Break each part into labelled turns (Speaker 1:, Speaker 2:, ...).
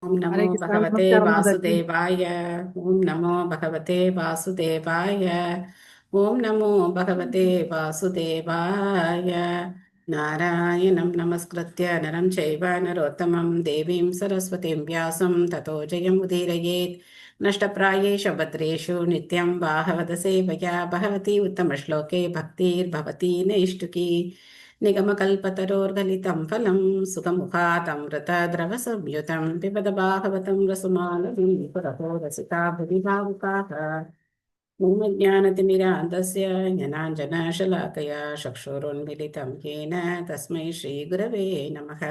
Speaker 1: ओम नमो
Speaker 2: हरे कृष्णा
Speaker 1: भगवते
Speaker 2: नमस्कार माता जी।
Speaker 1: वासुदेवाय। ओम नमो भगवते वासुदेवाय। ओम नमो भगवते वासुदेवाय। नारायणं नमस्कृत्य नरं चैव नरोत्तमं देवीं सरस्वतीं व्यासं ततो जयमुदीरयेत्। नष्टप्रायेषु भद्रेषु नित्यं बाहवद सेवया भगवती उत्तमश्लोके भक्तिर्भवती नैष्टुकी। निगमकल्पतरोर्गलितं फलं सुखमुखातमृतद्रवसंयुतं पिबद भागवतं रसमालनं पुरतो रसिका भुवि भावुकाः। ज्ञानतिमिरान्धस्य ज्ञानाञ्जनशलाकया चक्षुरुन्मिलितं येन तस्मै श्रीगुरवे नमः।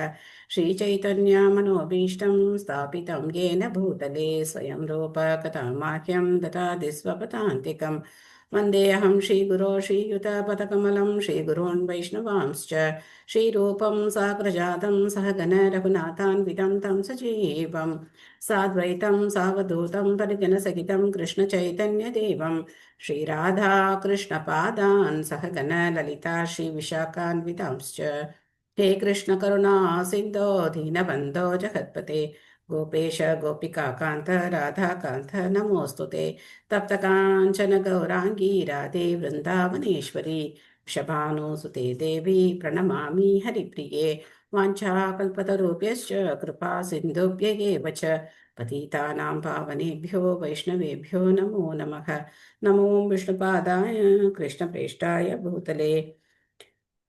Speaker 1: श्रीचैतन्यमनोभीष्टं स्थापितं येन भूतले स्वयं रूप कथामाह्यं ददाति स्वपदान्तिकम्। वन्देऽहं श्रीगुरो श्रीयुतपदकमलं श्रीगुरोन् वैष्णवांश्च श्रीरूपं साग्रजातं सहगण रघुनाथान्वितं तं सजीवम् साद्वैतं सावधूतं परिजनसहितं कृष्णचैतन्यदेवं श्रीराधा कृष्णपादान् सहगण ललिता श्रीविशाखान्वितांश्च। हे कृष्णकरुणा सिन्धो दीनबन्धो जगत्पते गोपेश गोपिकान्त राधाकान्त नमोऽस्तु ते। तप्तकाञ्चन गौराङ्गी राधे वृन्दावनेश्वरी वृषभानुसुते देवी प्रणमामि हरिप्रिये। वाञ्छाकल्पतरुभ्यश्च कृपा सिन्धुभ्य एव च पतितानां पावनेभ्यो वैष्णवेभ्यो नमो नमः। नमो विष्णुपादाय कृष्णप्रेष्ठाय भूतले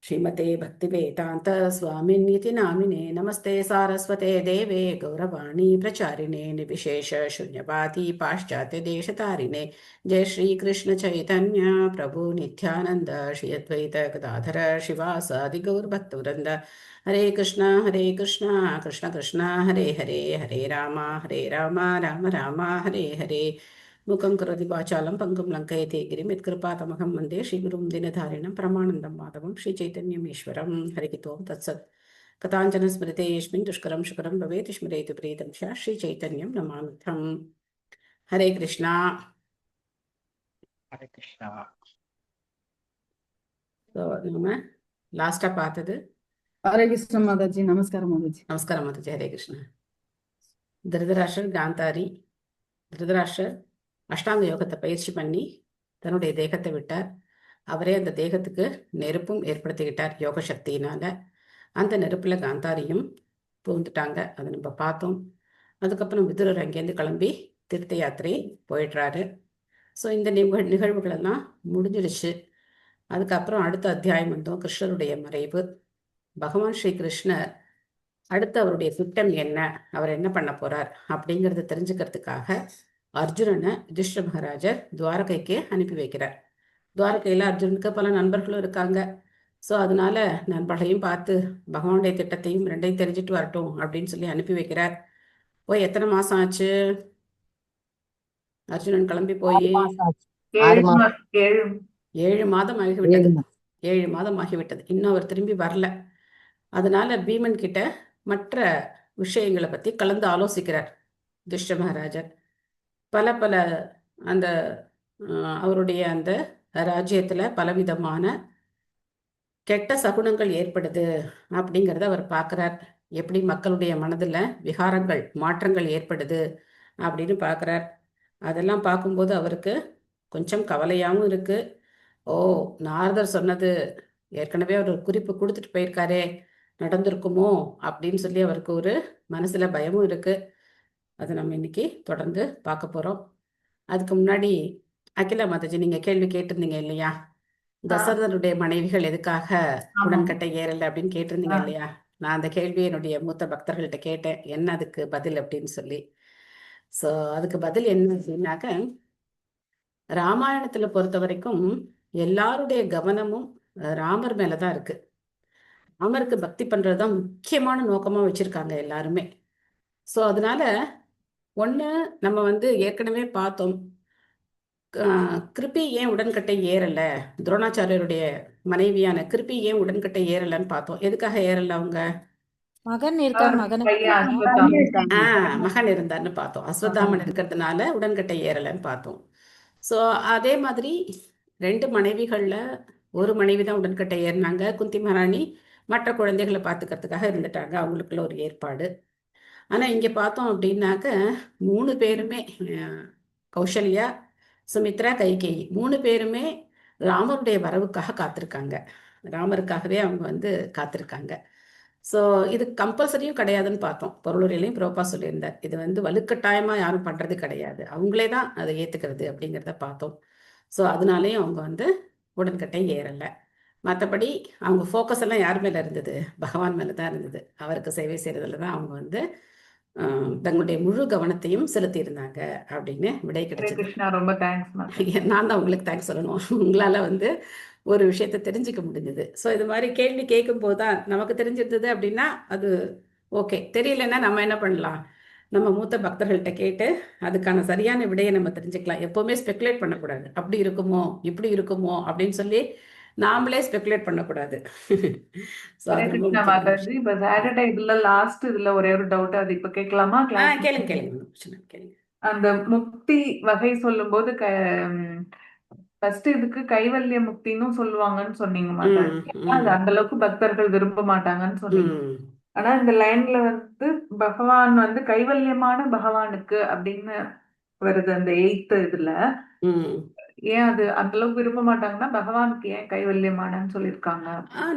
Speaker 1: श्रीमते भक्तिवेदान्त स्वामिन्यति नामिने नमस्ते सारस्वते देवे गौरवाणी प्रचारिणे निर्विशेष शून्यवादी पाश्चात्य देशतारिणे। जय श्री कृष्ण चैतन्य प्रभु नित्यानंद श्री अद्वैत गदाधर शिवासादि गौरभक्तवृंद। हरे कृष्णा कृष्ण कृष्ण हरे हरे हरे राम राम राम हरे हरे। मुखं करोति वाचालं पङ्गुं लङ्कयति गिरिं यत्कृपातमहं वन्दे श्रीगुरुं दिनधारिणं परमानन्दं माधवं श्रीचैतन्यमीश्वरं। हरिः ओं तत्सत्। कथाञ्जनस्मृते यस्मिन् दुष्करं सुकरं भवेत् स्मरेतु प्रीतं च श्रीचैतन्यं नमामिथम्। हरे कृष्णा।
Speaker 3: हरे कृष्णा।
Speaker 1: நம்ம லாஸ்டா பார்த்தது.
Speaker 2: हरे कृष्ण माता जी, नमस्कार माता जी।
Speaker 1: நமஸ்காரம் மாதாஜி. ஹரே கிருஷ்ணா. திருதராஷ்டிரர் காந்தாரி. திருதராஷ்டிரர் அஷ்டாங்க யோகத்தை பயிற்சி பண்ணி தன்னுடைய தேகத்தை விட்டார். அவரே அந்த தேகத்துக்கு நெருப்பும் ஏற்படுத்திக்கிட்டார் யோக சக்தியினால. அந்த நெருப்புல காந்தாரியும் பூந்துட்டாங்க. அதை நம்ம பார்த்தோம். அதுக்கப்புறம் விதுரர் அங்கேருந்து கிளம்பி தீர்த்த யாத்திரை போயிடுறாரு. ஸோ இந்த நிகழ்வுகள் எல்லாம் முடிஞ்சிடுச்சு. அதுக்கப்புறம் அடுத்த அத்தியாயம் வந்தோம், கிருஷ்ணருடைய மறைவு. பகவான் ஸ்ரீ கிருஷ்ணர் அடுத்து அவருடைய திட்டம் என்ன, அவர் என்ன பண்ண போறார் அப்படிங்கிறத தெரிஞ்சுக்கிறதுக்காக அர்ஜுனனை யுதிஷ்டிர மகாராஜர் துவாரகைக்கு அனுப்பி வைக்கிறார். துவாரகையில் அர்ஜுனுக்கு பல நண்பர்களும் இருக்காங்க. ஸோ அதனால நண்பர்களையும் பார்த்து பகவானுடைய திட்டத்தையும் ரெண்டையும் தெரிஞ்சுட்டு வரட்டும் அப்படின்னு சொல்லி அனுப்பி வைக்கிறார். போய் எத்தனை மாசம் ஆச்சு அர்ஜுனன் கிளம்பி போய்?
Speaker 4: 6 மாசம் ஆச்சு. 6
Speaker 5: ஏழு
Speaker 4: மாசம்.
Speaker 5: மா- ஏழு
Speaker 1: 7 மாதம்
Speaker 4: 7
Speaker 1: ஆகிவிட்டது.
Speaker 4: மாசம்.
Speaker 1: 7 மாதம் ஆகிவிட்டது, இன்னும் அவர் திரும்பி வரல. அதனால பீமன் கிட்ட மற்ற விஷயங்களை பத்தி கலந்து ஆலோசிக்கிறார் யுதிஷ்டிர மகாராஜர். பல பல அந்த அவருடைய அந்த ராஜ்யத்துல பலவிதமான கெட்ட சகுனங்கள் ஏற்படுது அப்படிங்கிறத அவர் பார்க்குறார். எப்படி மக்களுடைய மனதில் விகாரங்கள் மாற்றங்கள் ஏற்படுது அப்படின்னு பார்க்குறார். அதெல்லாம் பார்க்கும்போது அவருக்கு கொஞ்சம் கவலையாகவும் இருக்கு. ஓ, நாரதர் சொன்னது ஏற்கனவே அவர் ஒரு குறிப்பு கொடுத்துட்டு போயிருக்காரே, நடந்திருக்குமோ அப்படின்னு சொல்லி அவருக்கு ஒரு மனசுல பயமும் இருக்கு. அதை நம்ம இன்னைக்கு தொடர்ந்து பார்க்க போறோம். அதுக்கு முன்னாடி அகிலா மாதாஜி, நீங்க கேள்வி கேட்டிருந்தீங்க இல்லையா? தசரதனுடைய மனைவிகள் எதுக்காக
Speaker 5: ஆமா.
Speaker 1: உடன்கட்டை ஏறல அப்படின்னு கேட்டிருந்தீங்க
Speaker 5: ஆ.
Speaker 1: இல்லையா? நான் அந்த கேள்வி என்னுடைய மூத்த பக்தர்கள்ட்ட கேட்டேன், என்ன அதுக்கு பதில் அப்படின்னு சொல்லி. ஸோ அதுக்கு பதில் என்ன அப்படின்னாக்க, ராமாயணத்துல பொறுத்த வரைக்கும் எல்லாருடைய கவனமும் ராமர் மேலதான் இருக்கு. ராமருக்கு பக்தி பண்றதுதான் முக்கியமான நோக்கமா வச்சிருக்காங்க எல்லாருமே. ஸோ அதனால ஒண்ணு, நம்ம ஏற்கனவே பார்த்தோம், கிருபி ஏன் உடன்கட்டை ஏறல, துரோணாச்சாரியருடைய மனைவியான கிருபி ஏன் உடன்கட்டை ஏறலன்னு பார்த்தோம். எதுக்காக ஏறல அவங்க?
Speaker 6: மகன் இருக்கார்,
Speaker 5: அவருக்கு
Speaker 6: மகனை
Speaker 5: பையன்
Speaker 4: பையன்
Speaker 5: அஸ்வத்தாமன்.
Speaker 4: இருக்காங்க.
Speaker 1: மகன் இருந்தார்னு பார்த்தோம். அஸ்வத்தாமன் இருக்கிறதுனால உடன்கட்டை ஏறலைன்னு பார்த்தோம். ஸோ அதே மாதிரி 2 மனைவிகள்ல ஒரு மனைவி தான் உடன்கட்டை ஏறினாங்க. குந்தி மகாராணி மற்ற குழந்தைகளை பார்த்துக்கிறதுக்காக இருந்துட்டாங்க, அவங்களுக்குள்ள ஒரு ஏற்பாடு. ஆனா இங்க பார்த்தோம் அப்படின்னாக்க 3 பேருமே கௌசல்யா, சுமித்ரா, கைகேயி 3 பேருமே ராமருடைய வரவுக்காக காத்திருக்காங்க. ராமருக்காகவே அவங்க வந்து காத்திருக்காங்க. ஸோ இது கம்பல்சரியும் கிடையாதுன்னு பார்த்தோம். பொருளுரையிலையும் பிரபா சொல்லியிருந்தார். இது வந்து வலுக்கட்டாயமா யாரும் பண்றது கிடையாது. அவங்களே தான் அதை ஏத்துக்கிறது அப்படிங்கிறத பார்த்தோம். ஸோ அதனாலேயும் அவங்க வந்து உடன்கட்டை ஏறல. மற்றபடி அவங்க ஃபோக்கஸ் எல்லாம் யார் மேல இருந்தது? பகவான் மேல தான் இருந்தது. அவருக்கு சேவை செய்யறதுல தான் அவங்க வந்து தங்களுடைய முழு கவனத்தையும் செலுத்தியிருந்தாங்க அப்படின்னு விடை
Speaker 3: ஹரே
Speaker 1: கிடைச்சது.
Speaker 3: கிருஷ்ணா, ரொம்ப தேங்க்ஸ் மாதாஜி.
Speaker 1: நான் தான் உங்களுக்கு தேங்க்ஸ் சொல்லணும். உங்களால வந்து ஒரு விஷயத்தை தெரிஞ்சுக்க முடிஞ்சது. ஸோ இது மாதிரி கேள்வி கேட்கும் போது தான் நமக்கு தெரிஞ்சிருந்தது அப்படின்னா அது ஓகே. தெரியலன்னா நம்ம என்ன பண்ணலாம்? நம்ம மூத்த பக்தர்கள்ட்ட கேட்டு அதுக்கான சரியான விடையை நம்ம தெரிஞ்சுக்கலாம். எப்பவுமே ஸ்பெகுலேட் பண்ணக்கூடாது. அப்படி இருக்குமோ இப்படி இருக்குமோ அப்படின்னு சொல்லி நாமளே ஸ்பெகுலேட் பண்ணக்கூடாது. ஸோ
Speaker 3: ஹரே
Speaker 1: அது ரொம்ப
Speaker 3: கிருஷ்ணா
Speaker 1: முக்கியமான
Speaker 3: மாதாஜி.
Speaker 1: விஷயம்.
Speaker 3: இப்ப சாட்டர்டே இதுல லாஸ்ட் இதுல ஒரே ஒரு டவுட், அது இப்ப கேட்கலாமா? கிளாஸ்
Speaker 1: கேளுங்க கேளுங்க, ஒண்ணும் பிரச்சனை இல்லை, கேளுங்க.
Speaker 3: அந்த முக்தி வகை சொல்லும்போது ஃபர்ஸ்ட் இதுக்கு கைவல்ய முக்தின்னு சொல்லுவாங்கன்னு சொன்னீங்க மாதாஜி. ஏன்னா அது அந்த அளவுக்கு பக்தர்கள் விரும்ப மாட்டாங்கன்னு சொன்னீங்க.
Speaker 1: ம்
Speaker 3: ஆனா இந்த லைன்ல வந்து பகவான் வந்து கைவல்யமான பகவானுக்கு அப்படின்னு வருது அந்த 8th இதுல.
Speaker 1: ம்
Speaker 3: ஏன் அது அந்த அளவுக்கு விரும்ப மாட்டாங்கன்னா பகவானுக்கு ஏன் கைவல்யமானன்னு சொல்லியிருக்காங்க?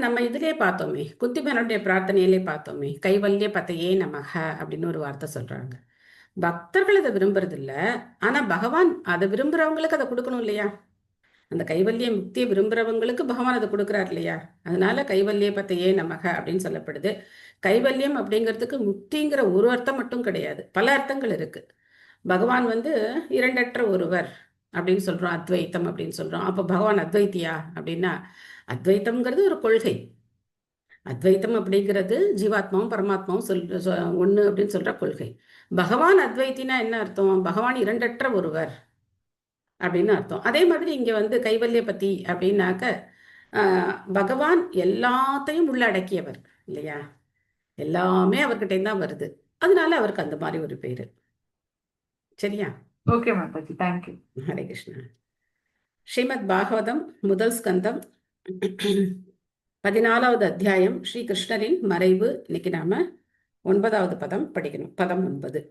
Speaker 1: நம்ம இதுலயே பார்த்தோமே, குந்திமனுடைய பிரார்த்தனையிலே பார்த்தோமே, கைவல்ய பதையே நமக அப்படின்னு ஒரு வார்த்தை சொல்றாங்க. பக்தர்கள் அதை விரும்புறது இல்ல. ஆனா பகவான் அதை விரும்புறவங்களுக்கு அதை கொடுக்கணும் இல்லையா? அந்த கைவல்ய முக்தியை விரும்புறவங்களுக்கு பகவான் அதை கொடுக்குறார் இல்லையா? அதனால கைவல்ய பதையே நமக அப்படின்னு சொல்லப்படுது. கைவல்யம் அப்படிங்கிறதுக்கு முக்திங்கிற ஒரு அர்த்தம் மட்டும் கிடையாது, பல அர்த்தங்கள் இருக்கு. பகவான் வந்து இரண்டற்ற ஒருவர் அப்படின்னு சொல்றோம், அத்வைத்தம் அப்படின்னு சொல்றோம். அப்போ பகவான் அத்வைத்தியா அப்படின்னா, அத்வைத்தம்ங்கிறது ஒரு கொள்கை. அத்வைத்தம் அப்படிங்கிறது ஜீவாத்மாவும் பரமாத்மாவும் ஒண்ணு அப்படின்னு சொல்ற கொள்கை. பகவான் அத்வைத்தினா என்ன அர்த்தம்? பகவான் இரண்டற்ற ஒருவர் அப்படின்னு அர்த்தம். அதே மாதிரி இங்க வந்து கைவல்ய பத்தி அப்படின்னாக்க பகவான் எல்லாத்தையும் உள்ளடக்கியவர் இல்லையா? எல்லாமே அவர்கிட்ட தான் வருது. அதனால அவருக்கு அந்த மாதிரி ஒரு பேரு. சரியா?
Speaker 3: Okay Mataji, thank you.
Speaker 1: ஹரே கிருஷ்ணா. ஸ்ரீமத் பாகவதம் முதல் ஸ்கந்தம் 14வது அத்தியாயம் ஸ்ரீ கிருஷ்ணரின் மறைவு. இன்னைக்கு நாம 9வது பதம் படிக்கணும். பதம் 9.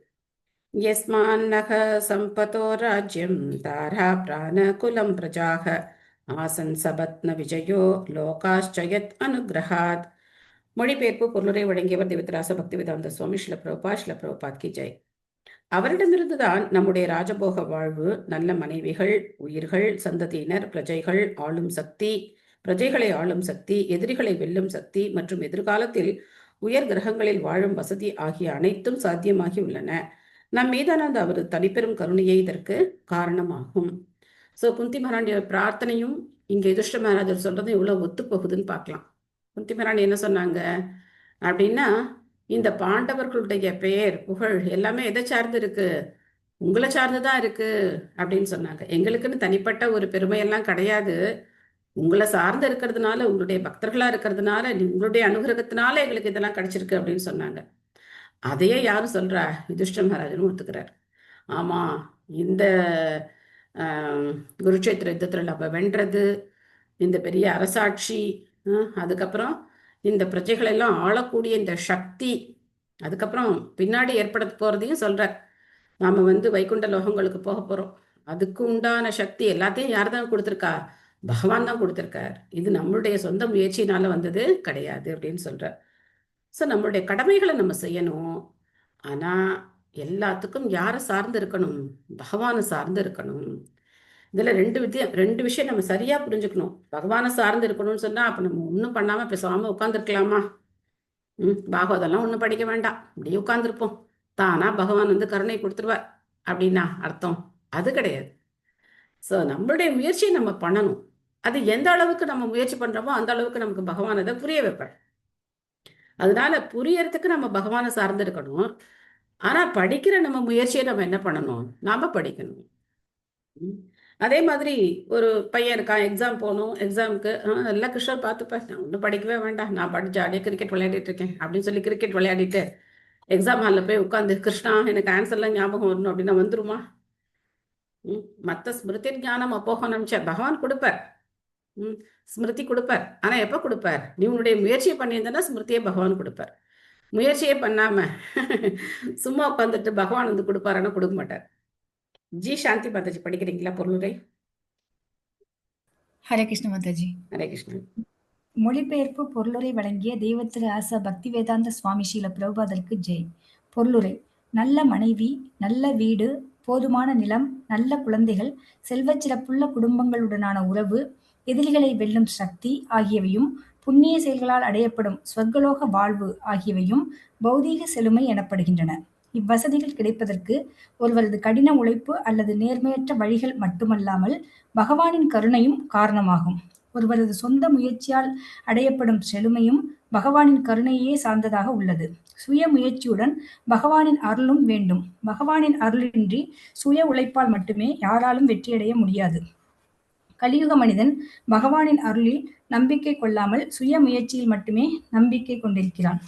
Speaker 1: யஸ்மான்னக சம்பதோ ராஜ்யம் தாரா பிராண குலம் பிரஜாக ஆசன் சபத்ன விஜயோ லோகாஷ்சயத் அனுகிரகாத். மொழிபெயர்ப்பு பொருளுரை வழங்கியவர் திவித்ராச பக்திவேதாந்த சுவாமி ஸ்ரீல பிரபுபாத் கி ஜெய். அவரிடமிருந்துதான் நம்முடைய ராஜபோக வாழ்வு, நல்ல மனைவிகள், உயிர்கள், சந்ததியினர், பிரஜைகள், ஆளும் சக்தி, பிரஜைகளை ஆளும் சக்தி, எதிரிகளை வெல்லும் சக்தி மற்றும் எதிர்காலத்தில் உயர் கிரகங்களில் வாழும் வசதி ஆகிய அனைத்தும் சாத்தியமாகி உள்ளன. நம் மீதான அந்த அவரது தனிப்பெரும் கருணையே இதற்கு காரணமாகும். ஸோ குந்தி மகாராணியோட பிரார்த்தனையும் இங்க யுதிஷ்டிர மகாராஜர் சொல்றதும் இவ்வளவு ஒத்து போகுதுன்னு பார்க்கலாம். குந்தி மகாராணி என்ன சொன்னாங்க அப்படின்னா, இந்த பாண்டவர்களுடைய பெயர் புகழ் எல்லாமே எதை சார்ந்து இருக்கு? உங்களை சார்ந்துதான் இருக்கு அப்படின்னு சொன்னாங்க. எங்களுக்குன்னு தனிப்பட்ட ஒரு பெருமையெல்லாம் கிடையாது. உங்களை சார்ந்து இருக்கிறதுனால, உங்களுடைய பக்தர்களா இருக்கிறதுனால, உங்களுடைய அனுகிரகத்தினால எங்களுக்கு இதெல்லாம் கிடைச்சிருக்கு அப்படின்னு சொன்னாங்க. அதையே யாரும் சொல்றா? யுதிஷ்டிர மகாராஜனும் ஒத்துக்கிறார். ஆமா, இந்த குருட்சேத்திர யுத்தத்துல நம்ம வென்றது, இந்த பெரிய அரசாட்சி, அதுக்கப்புறம் இந்த பிரஜைகள் எல்லாம் ஆளக்கூடிய இந்த சக்தி, அதுக்கப்புறம் பின்னாடி ஏற்பட போறதையும் சொல்றார். நாம வந்து வைகுண்ட லோகங்களுக்கு போக போறோம். அதுக்கு உண்டான சக்தி எல்லாத்தையும் யார் தான் கொடுத்துருக்கா? பகவான் தான் கொடுத்துருக்கார். இது நம்மளுடைய சொந்த முயற்சியினால வந்தது கிடையாது அப்படின்னு சொல்றார். ஸோ நம்மளுடைய கடமைகளை நம்ம செய்யணும். ஆனா எல்லாத்துக்கும் யாரை சார்ந்து இருக்கணும்? பகவானை சார்ந்து இருக்கணும். இதுல ரெண்டு விஷயம் நம்ம சரியா புரிஞ்சுக்கணும். பகவானை சார்ந்து இருக்கணும்னு சொன்னா அப்ப நம்ம ஒன்றும் பண்ணாம பேசாம உட்காந்துருக்கலாமா? பாகவதெல்லாம் ஒன்றும் படிக்க வேண்டாம், இப்படியே உட்காந்துருப்போம், தானா பகவான் வந்து கருணை கொடுத்துருவார் அப்படின்னா அர்த்தம்? அது கிடையாது. ஸோ நம்மளுடைய முயற்சியை நம்ம பண்ணணும். அது எந்த அளவுக்கு நம்ம முயற்சி பண்றோமோ அந்த அளவுக்கு நமக்கு பகவான் அதை புரிய வைப்பார். அதனால புரியறதுக்கு நம்ம பகவானை சார்ந்து இருக்கணும். ஆனா படிக்கிற நம்ம முயற்சியை நம்ம என்ன பண்ணணும்? நாம படிக்கணும். அதே மாதிரி ஒரு பையன் இருக்கான், எக்ஸாம் போகணும், எக்ஸாமுக்கு எல்லாம் கிருஷ்ணர் பார்த்துப்பேன், நான் ஒன்றும் படிக்கவே வேண்டாம், நான் படிச்சு ஜாலியாக கிரிக்கெட் விளையாடிட்டு இருக்கேன் அப்படின்னு சொல்லி கிரிக்கெட் விளையாடிட்டு எக்ஸாம் ஹாலில் போய் உட்காந்து கிருஷ்ணா எனக்கு ஆன்சர்லாம் ஞாபகம் வரணும் அப்படின்னா வந்துருமா? மற்ற ஸ்மிருதி ஞானம் அப்போகம் பகவான் கொடுப்பார், ஸ்மிருதி கொடுப்பார். ஆனா எப்ப கொடுப்பார்? நீ உன்னுடைய முயற்சியை பண்ணியிருந்தனா ஸ்மிருதியை பகவான் கொடுப்பார். முயற்சியே பண்ணாம சும்மா உட்காந்துட்டு பகவான் வந்து கொடுப்பாருன்னா கொடுக்க மாட்டார். ஜி சாந்தி மாதாஜி படிக்கிறீங்களா பொருளுரை?
Speaker 6: ஹரே கிருஷ்ண மாதாஜி.
Speaker 1: ஹரே கிருஷ்ணன்.
Speaker 6: மொழிபெயர்ப்பு பொருளுரை வழங்கிய தெய்வத்திரு ஆசா பக்தி வேதாந்த சுவாமி ஸ்ரீல பிரபுபாதருக்கு ஜெய். பொருளுரை: நல்ல மனைவி, நல்ல வீடு, போதுமான நிலம், நல்ல குழந்தைகள், செல்வச் சிறப்புள்ள குடும்பங்களுடனான உறவு, எதிரிகளை வெல்லும் சக்தி ஆகியவையும், புண்ணிய செயல்களால் அடையப்படும் சொர்க்கலோக வாழ்வு ஆகியவையும் பௌதீக செழுமை எனப்படுகின்றன. இவ்வசதிகள் கிடைப்பதற்கு ஒருவரது கடின உழைப்பு அல்லது நேர்மையற்ற வழிகள் மட்டுமல்லாமல் பகவானின் கருணையும் காரணமாகும். ஒருவரது சொந்த முயற்சியால் அடையப்படும் செழுமையும் பகவானின் கருணையே சார்ந்ததாக உள்ளது. சுய முயற்சியுடன் பகவானின் அருளும் வேண்டும். பகவானின் அருளின்றி சுய உழைப்பால் மட்டுமே யாராலும் வெற்றியடைய முடியாது. கலியுக மனிதன் பகவானின் அருளில் நம்பிக்கை கொள்ளாமல் சுய முயற்சியில் மட்டுமே நம்பிக்கை கொண்டிருக்கிறான்.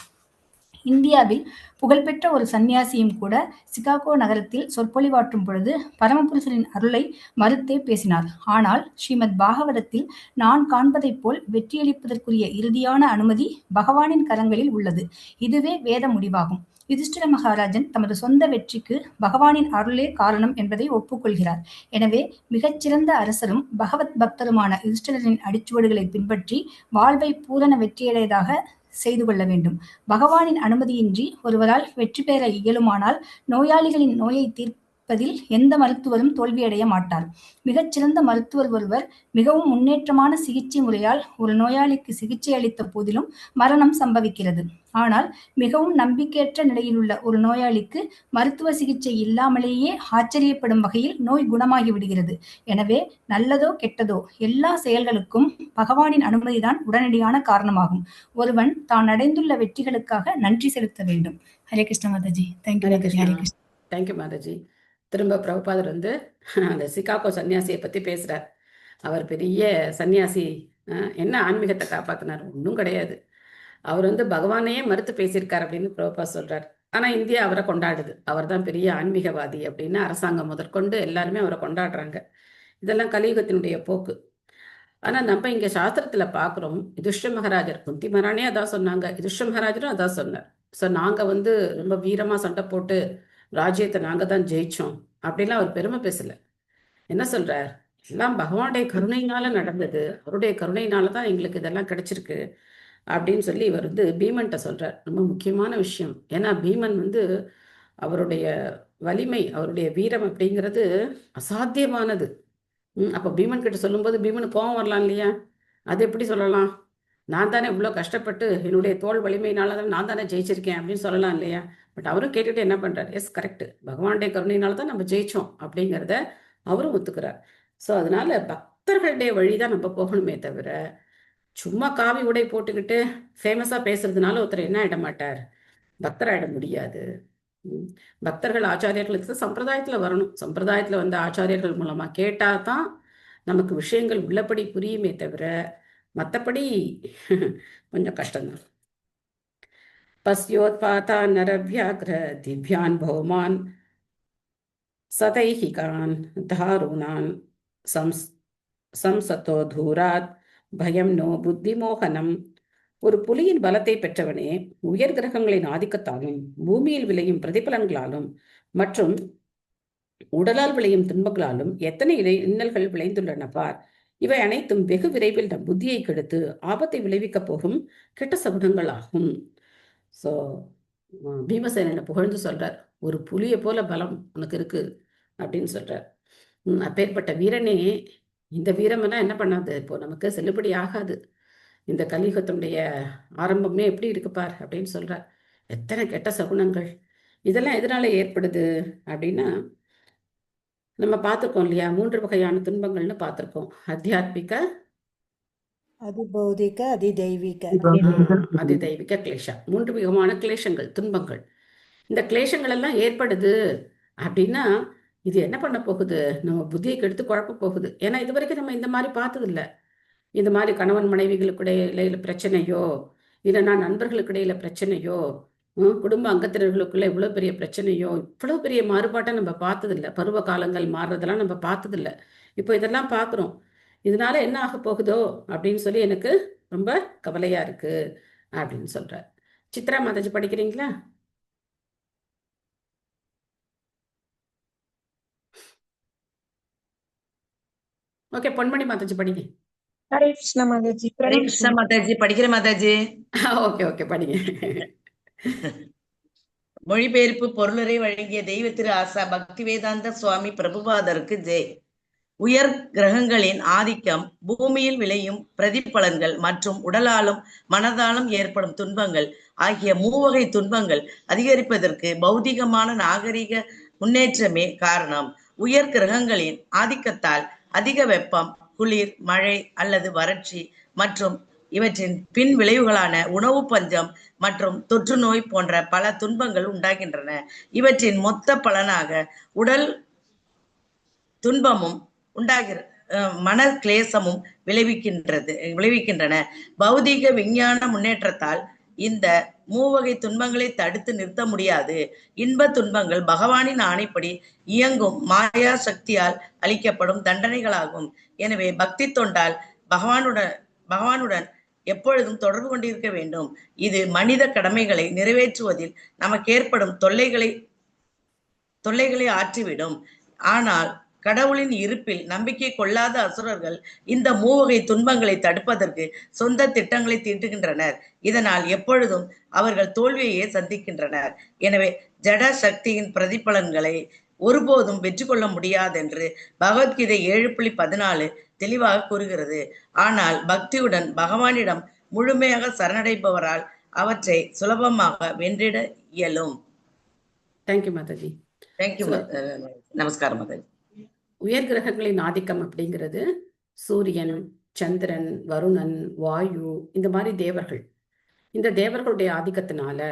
Speaker 6: இந்தியாவில் புகழ்பெற்ற ஒரு சந்நியாசியும் கூட சிகாகோ நகரத்தில் சொற்பொழிவாற்றும் பொழுது பரமபுருஷரின் அருளை மறுத்தே பேசினார். ஆனால் ஸ்ரீமத் பாகவதத்தில் நான் காண்பதைப் போல் வெற்றியளிப்பதற்குரிய இறுதியான அனுமதி பகவானின் கரங்களில் உள்ளது. இதுவே வேத முடிவாகும். யுதிஷ்டிர மகாராஜன் தமது சொந்த வெற்றிக்கு பகவானின் அருளே காரணம் என்பதை ஒப்புக்கொள்கிறார். எனவே மிகச்சிறந்த அரசரும் பகவத் பக்தருமான யுதிஷ்டிரரின் அடிச்சுவடுகளை பின்பற்றி வாழ்வை பூரண வெற்றியடையதாக செய்து கொள்ள வேண்டும். பகவானின் அனுமதியின்றி ஒருவரால் வெற்றி பெற இயலுமானால் நோயாளிகளின் நோயை தீர்ப்பதில் எந்த மருத்துவரும் தோல்வியடைய மாட்டார். மிகச்சிறந்த மருத்துவர் ஒருவர் மிகவும் முன்னேற்றமான சிகிச்சை முறையால் ஒரு நோயாளிக்கு சிகிச்சை அளித்த போதிலும் மரணம் சம்பவிக்கிறது. ஆனால் மிகவும் நம்பிக்கையற்ற நிலையிலுள்ள ஒரு நோயாளிக்கு மருத்துவ சிகிச்சை இல்லாமலேயே ஆச்சரியப்படும் வகையில் நோய் குணமாகி விடுகிறது. எனவே நல்லதோ கெட்டதோ எல்லா செயல்களுக்கும் பகவானின் அனுமதிதான் உடனடியான காரணமாகும். ஒருவன் தான் அடைந்துள்ள வெற்றிகளுக்காக நன்றி செலுத்த வேண்டும். ஹரே கிருஷ்ண மாதாஜி. தேங்க்யூ
Speaker 1: ஹரே
Speaker 6: மாதாஜி.
Speaker 1: கிருஷ்ணா.
Speaker 6: ஹரே கிருஷ்ண.
Speaker 1: தேங்க்யூ மாதாஜி. திரும்ப பிரபுபாதர் வந்து அந்த சிகாகோ சன்னியாசியை பற்றி பேசுகிறார். அவர் பெரிய சன்னியாசி. என்ன ஆன்மீகத்தை காப்பாற்றினார்? ஒன்றும் கிடையாது. அவர் வந்து பகவானையே மறுத்து பேசியிருக்கார் அப்படின்னு பிரபுபா சொல்றார். ஆனால் இந்தியா அவரை கொண்டாடுது. அவர் தான் பெரிய ஆன்மீகவாதி அப்படின்னு அரசாங்கம் முதற்கொண்டு எல்லாருமே அவரை கொண்டாடுறாங்க. இதெல்லாம் கலியுகத்தினுடைய போக்கு. ஆனால் நம்ம இங்கே சாஸ்திரத்தில் பார்க்குறோம், யுதிஷ்டிர மகாராஜர், குந்தி மகாராணியே அதான் சொன்னாங்க, யுதிஷ்டிர மகாராஜரும் அதான் சொன்னார். ஸோ நாங்கள் வந்து ரொம்ப வீரமாக சண்டை போட்டு ராஜ்யத்தை நாங்கள் தான் ஜெயிச்சோம் அப்படிலாம் அவர் பெருமை பேசலை. என்ன சொல்றார்? எல்லாம் பகவானுடைய கருணையினால நடந்தது, அவருடைய கருணையினால தான் எங்களுக்கு இதெல்லாம் கிடைச்சிருக்கு அப்படின்னு சொல்லி இவர் வந்து பீமன்கிட்ட சொல்றார். ரொம்ப முக்கியமான விஷயம். ஏன்னா பீமன் வந்து அவருடைய வலிமை, அவருடைய வீரம் அப்படிங்கிறது அசாத்தியமானது. அப்போ பீமன் கிட்ட சொல்லும்போது பீமனுக்கு கோபம் வரலாம் இல்லையா? அது எப்படி சொல்லலாம்? நான் தானே இவ்வளோ கஷ்டப்பட்டு என்னுடைய தோல் வலிமையினால தான் நான் தானே ஜெயிச்சிருக்கேன் அப்படின்னு சொல்லலாம் இல்லையா? பட் அவரும் கேட்டுட்டு என்ன பண்றார்? எஸ், கரெக்ட், பகவானுடைய கருணையினால தான் நம்ம ஜெயிச்சோம் அப்படிங்கிறத அவரும் ஒத்துக்கிறார். ஸோ அதனால பக்தர்களுடைய வழி தான் நம்ம போகணுமே தவிர சும்மா காவி உடை போட்டுக்கிட்டு ஃபேமஸாக பேசுறதுனால ஒருத்தர் என்ன ஆயிட மாட்டார்? பக்தராயிட முடியாது. பக்தர்கள் ஆச்சாரியர்களுக்கு சம்பிரதாயத்தில் வரணும். சம்பிரதாயத்தில் வந்த ஆச்சாரியர்கள் மூலமாக கேட்டால் தான் நமக்கு விஷயங்கள் உள்ளபடி புரியுமே தவிர மற்றபடி கொஞ்சம் கஷ்டம்தான். பஸ்யோத்பாதா நரவியாக்ர திவ்யான் பௌமான் சதைஹிகான் தாருணான் சம்சத்தோ தூராத் பயம் நோ புத்திமோகனம். ஒரு புலியின் பலத்தை பெற்றவனே, உயர் கிரகங்களின் ஆதிக்கத்தாலும் பூமியில் விளையும் பிரதிபலன்களாலும் மற்றும் உடலால் விளையும் துன்பங்களாலும் எத்தனை இன்னல்கள் விளைந்துள்ளன பார். இவை அனைத்தும் வெகு விரைவில் நம் புத்தியை கெடுத்து ஆபத்தை விளைவிக்கப் போகும் கெட்ட சகுனங்கள் ஆகும். ஸோ பீமசேனனை புகழ்ந்து சொல்றார், ஒரு புலியை போல பலம் உனக்கு இருக்கு அப்படின்னு சொல்றார். அப்பேற்பட்ட வீரனே, இந்த வீரமெல்லாம் என்ன பண்ணாது? இப்போ நமக்கு செல்லுபடி ஆகாது. இந்த கலியுகத்தினுடைய ஆரம்பமே எப்படி இருக்குப்பார் அப்படின்னு சொல்றார். எத்தனை கெட்ட சகுனங்கள்! இதெல்லாம் எதனால ஏற்படுது அப்படின்னா, நம்ம பார்த்துருக்கோம் இல்லையா? 3 வகையான துன்பங்கள்னு பார்த்துருக்கோம். அத்தியாத்மிக,
Speaker 6: அதிபௌதிக, அதிதெய்வீக.
Speaker 1: அதிதெய்வீக கிளேஷம். 3 விதமான கிளேஷங்கள், துன்பங்கள். இந்த கிளேஷங்கள் எல்லாம் ஏற்படுது அப்படின்னா இது என்ன பண்ண போகுது? நம்ம புத்தியை கெடுத்து குழப்ப போகுது. ஏன்னா இது வரைக்கும் நம்ம இந்த மாதிரி பார்த்தது இல்லை. இந்த மாதிரி கணவன் மனைவிகளுக்கு இடையில பிரச்சனையோ, இல்லைன்னா நண்பர்களுக்கு இடையில பிரச்சனையோ, குடும்ப அங்கத்தினர்களுக்குள்ள இவ்வளோ பெரிய பிரச்சனையோ, இவ்வளோ பெரிய மாறுபாட்டை நம்ம பார்த்ததில்லை. பருவ காலங்கள் மாறுறதெல்லாம் நம்ம பார்த்ததில்லை. இப்போ இதெல்லாம் பார்க்குறோம். இதனால என்ன ஆக போகுதோ அப்படின்னு சொல்லி எனக்கு ரொம்ப கவலையா இருக்கு அப்படின்னு சொல்றார். சித்ரா மாதாஜி படிக்கிறீங்களா? ஓகே, பொன்மணி மாதாஜி படிங்க.
Speaker 4: ஹரே கிருஷ்ண மாதாஜி.
Speaker 5: ஹரே
Speaker 4: பிரணவ்
Speaker 5: கிருஷ்ணா மாதாஜி. படிக்கிற மாதாஜி.
Speaker 1: ஓகே ஓகே படிங்க.
Speaker 5: மொழிபெயர்ப்பு பொருளுரை வழங்கிய தெய்வ திரு ஆசா பக்தி வேதாந்த சுவாமி பிரபுபாதருக்கு ஜெய். உயர் கிரகங்களின் ஆதிக்கம், பூமியில் விளையும் பிரதிபலன்கள் மற்றும் உடலாலும் மனதாலும் ஏற்படும் துன்பங்கள் ஆகிய மூவகை துன்பங்கள் அதிகரிப்பதற்கு பௌதிகமான நாகரிக முன்னேற்றமே காரணம். உயர் கிரகங்களின் ஆதிக்கத்தால் அதிக வெப்பம், குளிர், மழை அல்லது வறட்சி மற்றும் இவற்றின் பின் விளைவுகளான உணவு பஞ்சம் மற்றும் தொற்று நோய் போன்ற பல துன்பங்கள் உண்டாகின்றன. இவற்றின் மொத்த பலனாக உடல் துன்பமும் மன கிளேசமும் விளைவிக்கின்றன. பௌதிக விஞ்ஞான முன்னேற்றத்தால் இந்த மூவகை துன்பங்களை தடுத்து நிறுத்த முடியாது. இன்ப துன்பங்கள் பகவானின் ஆணைப்படி இயங்கும் மாயா சக்தியால் அளிக்கப்படும் தண்டனைகளாகும். எனவே பக்தி தொண்டால் பகவானுடன் எப்பொழுதும் தொடர்பு கொண்டிருக்க வேண்டும். இது மனித கடமைகளை நிறைவேற்றுவதில் நமக்கு ஏற்படும் தொல்லைகளை ஆற்றிவிடும். ஆனால் கடவுளின் இருப்பில் நம்பிக்கை கொள்ளாத அசுரர்கள் இந்த மூவகை துன்பங்களை தடுப்பதற்கு சொந்த திட்டங்களை தீட்டுகின்றனர். இதனால் எப்பொழுதும் அவர்கள் தோல்வியையே சந்திக்கின்றனர். எனவே ஜட சக்தியின் பிரதிபலன்களை ஒருபோதும் வெற்றி கொள்ள முடியாதென்று பகவத்கீதை 7.14 தெளிவாக கூறுகிறது. ஆனால் பக்தியுடன் பகவானிடம் முழுமையாக சரணடைபவரால் அவற்றை சுலபமாக வென்றிட இயலும்.
Speaker 1: தேங்க்யூ மாதாஜி.
Speaker 5: தேங்க்யூ. நமஸ்காரம் மாதாஜி.
Speaker 1: உயர் கிரகங்களின் ஆதிக்கம் அப்படிங்கிறது சூரியன், சந்திரன், வருணன், வாயு, இந்த மாதிரி தேவர்கள். இந்த தேவர்களுடைய ஆதிக்கத்தினால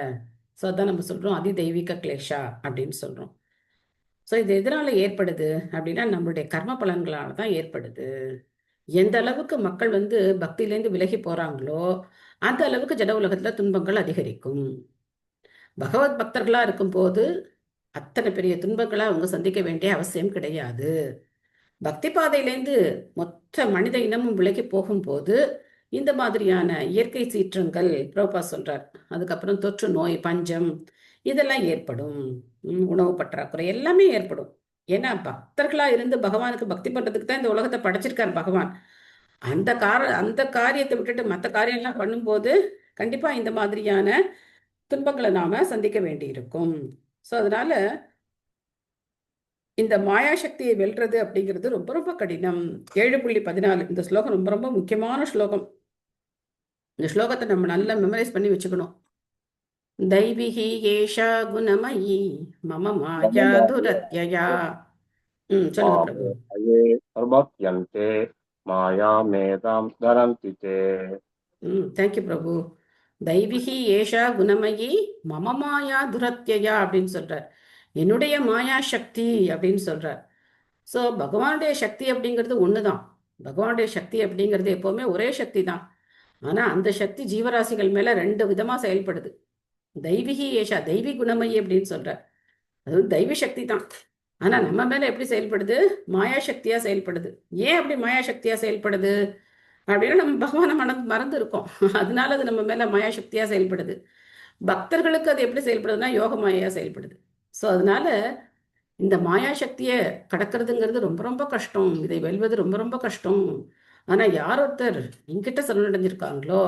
Speaker 1: ஸோ அதான் நம்ம சொல்றோம் அதி தெய்வீக கிளேஷா அப்படின்னு சொல்றோம். ஸோ இது எதனால ஏற்படுது அப்படின்னா நம்மளுடைய கர்ம பலன்களால தான் ஏற்படுது. எந்த அளவுக்கு மக்கள் பக்தியிலேருந்து விலகி போறாங்களோ அந்த அளவுக்கு ஜட உலகத்துல துன்பங்கள் அதிகரிக்கும். பகவத் பக்தர்களா இருக்கும்போது அத்தனை பெரிய துன்பங்களை அவங்க சந்திக்க வேண்டிய அவசியம் கிடையாது. பக்தி பாதையிலேருந்து மொத்த மனித இனமும் விலகி போகும்போது இந்த மாதிரியான இயற்கை சீற்றங்கள் பிரபா சொல்றார். அதுக்கப்புறம் தொற்று நோய், பஞ்சம் இதெல்லாம் ஏற்படும். உணவு பற்றாக்குறை எல்லாமே ஏற்படும். ஏன்னா பக்தர்களா இருந்து பகவானுக்கு பக்தி பண்றதுக்கு தான் இந்த உலகத்தை படைச்சிருக்கார் பகவான். அந்த காரியத்தை விட்டுட்டு மற்ற காரியம்லாம் பண்ணும்போது கண்டிப்பா இந்த மாதிரியான துன்பங்களை நாம சந்திக்க வேண்டி இருக்கும். ஸோ அதனால இந்த மாயாசக்தியை வெல்றது அப்படிங்கிறது ரொம்ப ரொம்ப கடினம். 7.14 இந்த ஸ்லோகம் ரொம்ப ரொம்ப முக்கியமான ஸ்லோகம். இந்த ஸ்லோகத்தை நம்ம நல்லா மெமரைஸ் பண்ணி வச்சுக்கணும். தைவிஹி ஏஷா குணமயி மம மாயா துரத்யயா. சொல்லுங்க பிரபு.
Speaker 7: பிரபத்யந்தே மாயாமேதாம் தரந்தி தே.
Speaker 1: தேங்க்யூ பிரபு. தைவிஹி ஏஷா குணமயி மம மாயா துரத்யயா அப்படின்னு சொல்றார். என்னுடைய மாயா சக்தி அப்படின்னு சொல்றார். ஸோ பகவானுடைய சக்தி அப்படிங்கிறது ஒண்ணுதான். பகவானுடைய சக்தி அப்படிங்கிறது எப்பவுமே ஒரே சக்தி தான். ஆனா அந்த சக்தி ஜீவராசிகள் மேல 2 விதமா செயல்படுது. தெய்வீகி ஏஷா, தெய்வீ குணமயி அப்படின்னு சொல்றார். அது தெய்வ சக்தி தான். ஆனா நம்ம மேல எப்படி செயல்படுது? மாயா சக்தியா செயல்படுது. ஏன் அப்படி மாயா சக்தியா செயல்படுது அப்படின்னா நம்ம பகவானை மறந்து இருக்கோம். அதனால அது நம்ம மேல மாயா சக்தியா செயல்படுது. பக்தர்களுக்கு அது எப்படி செயல்படுதுன்னா யோக மாயா செயல்படுது. ஸோ அதனால இந்த மாயா சக்தியை கடக்கிறதுங்கிறது ரொம்ப ரொம்ப கஷ்டம். இதை வெல்வது ரொம்ப ரொம்ப கஷ்டம். ஆனா யார் ஒருத்தர் என்கிட்ட சரணடைஞ்சிருக்காங்களோ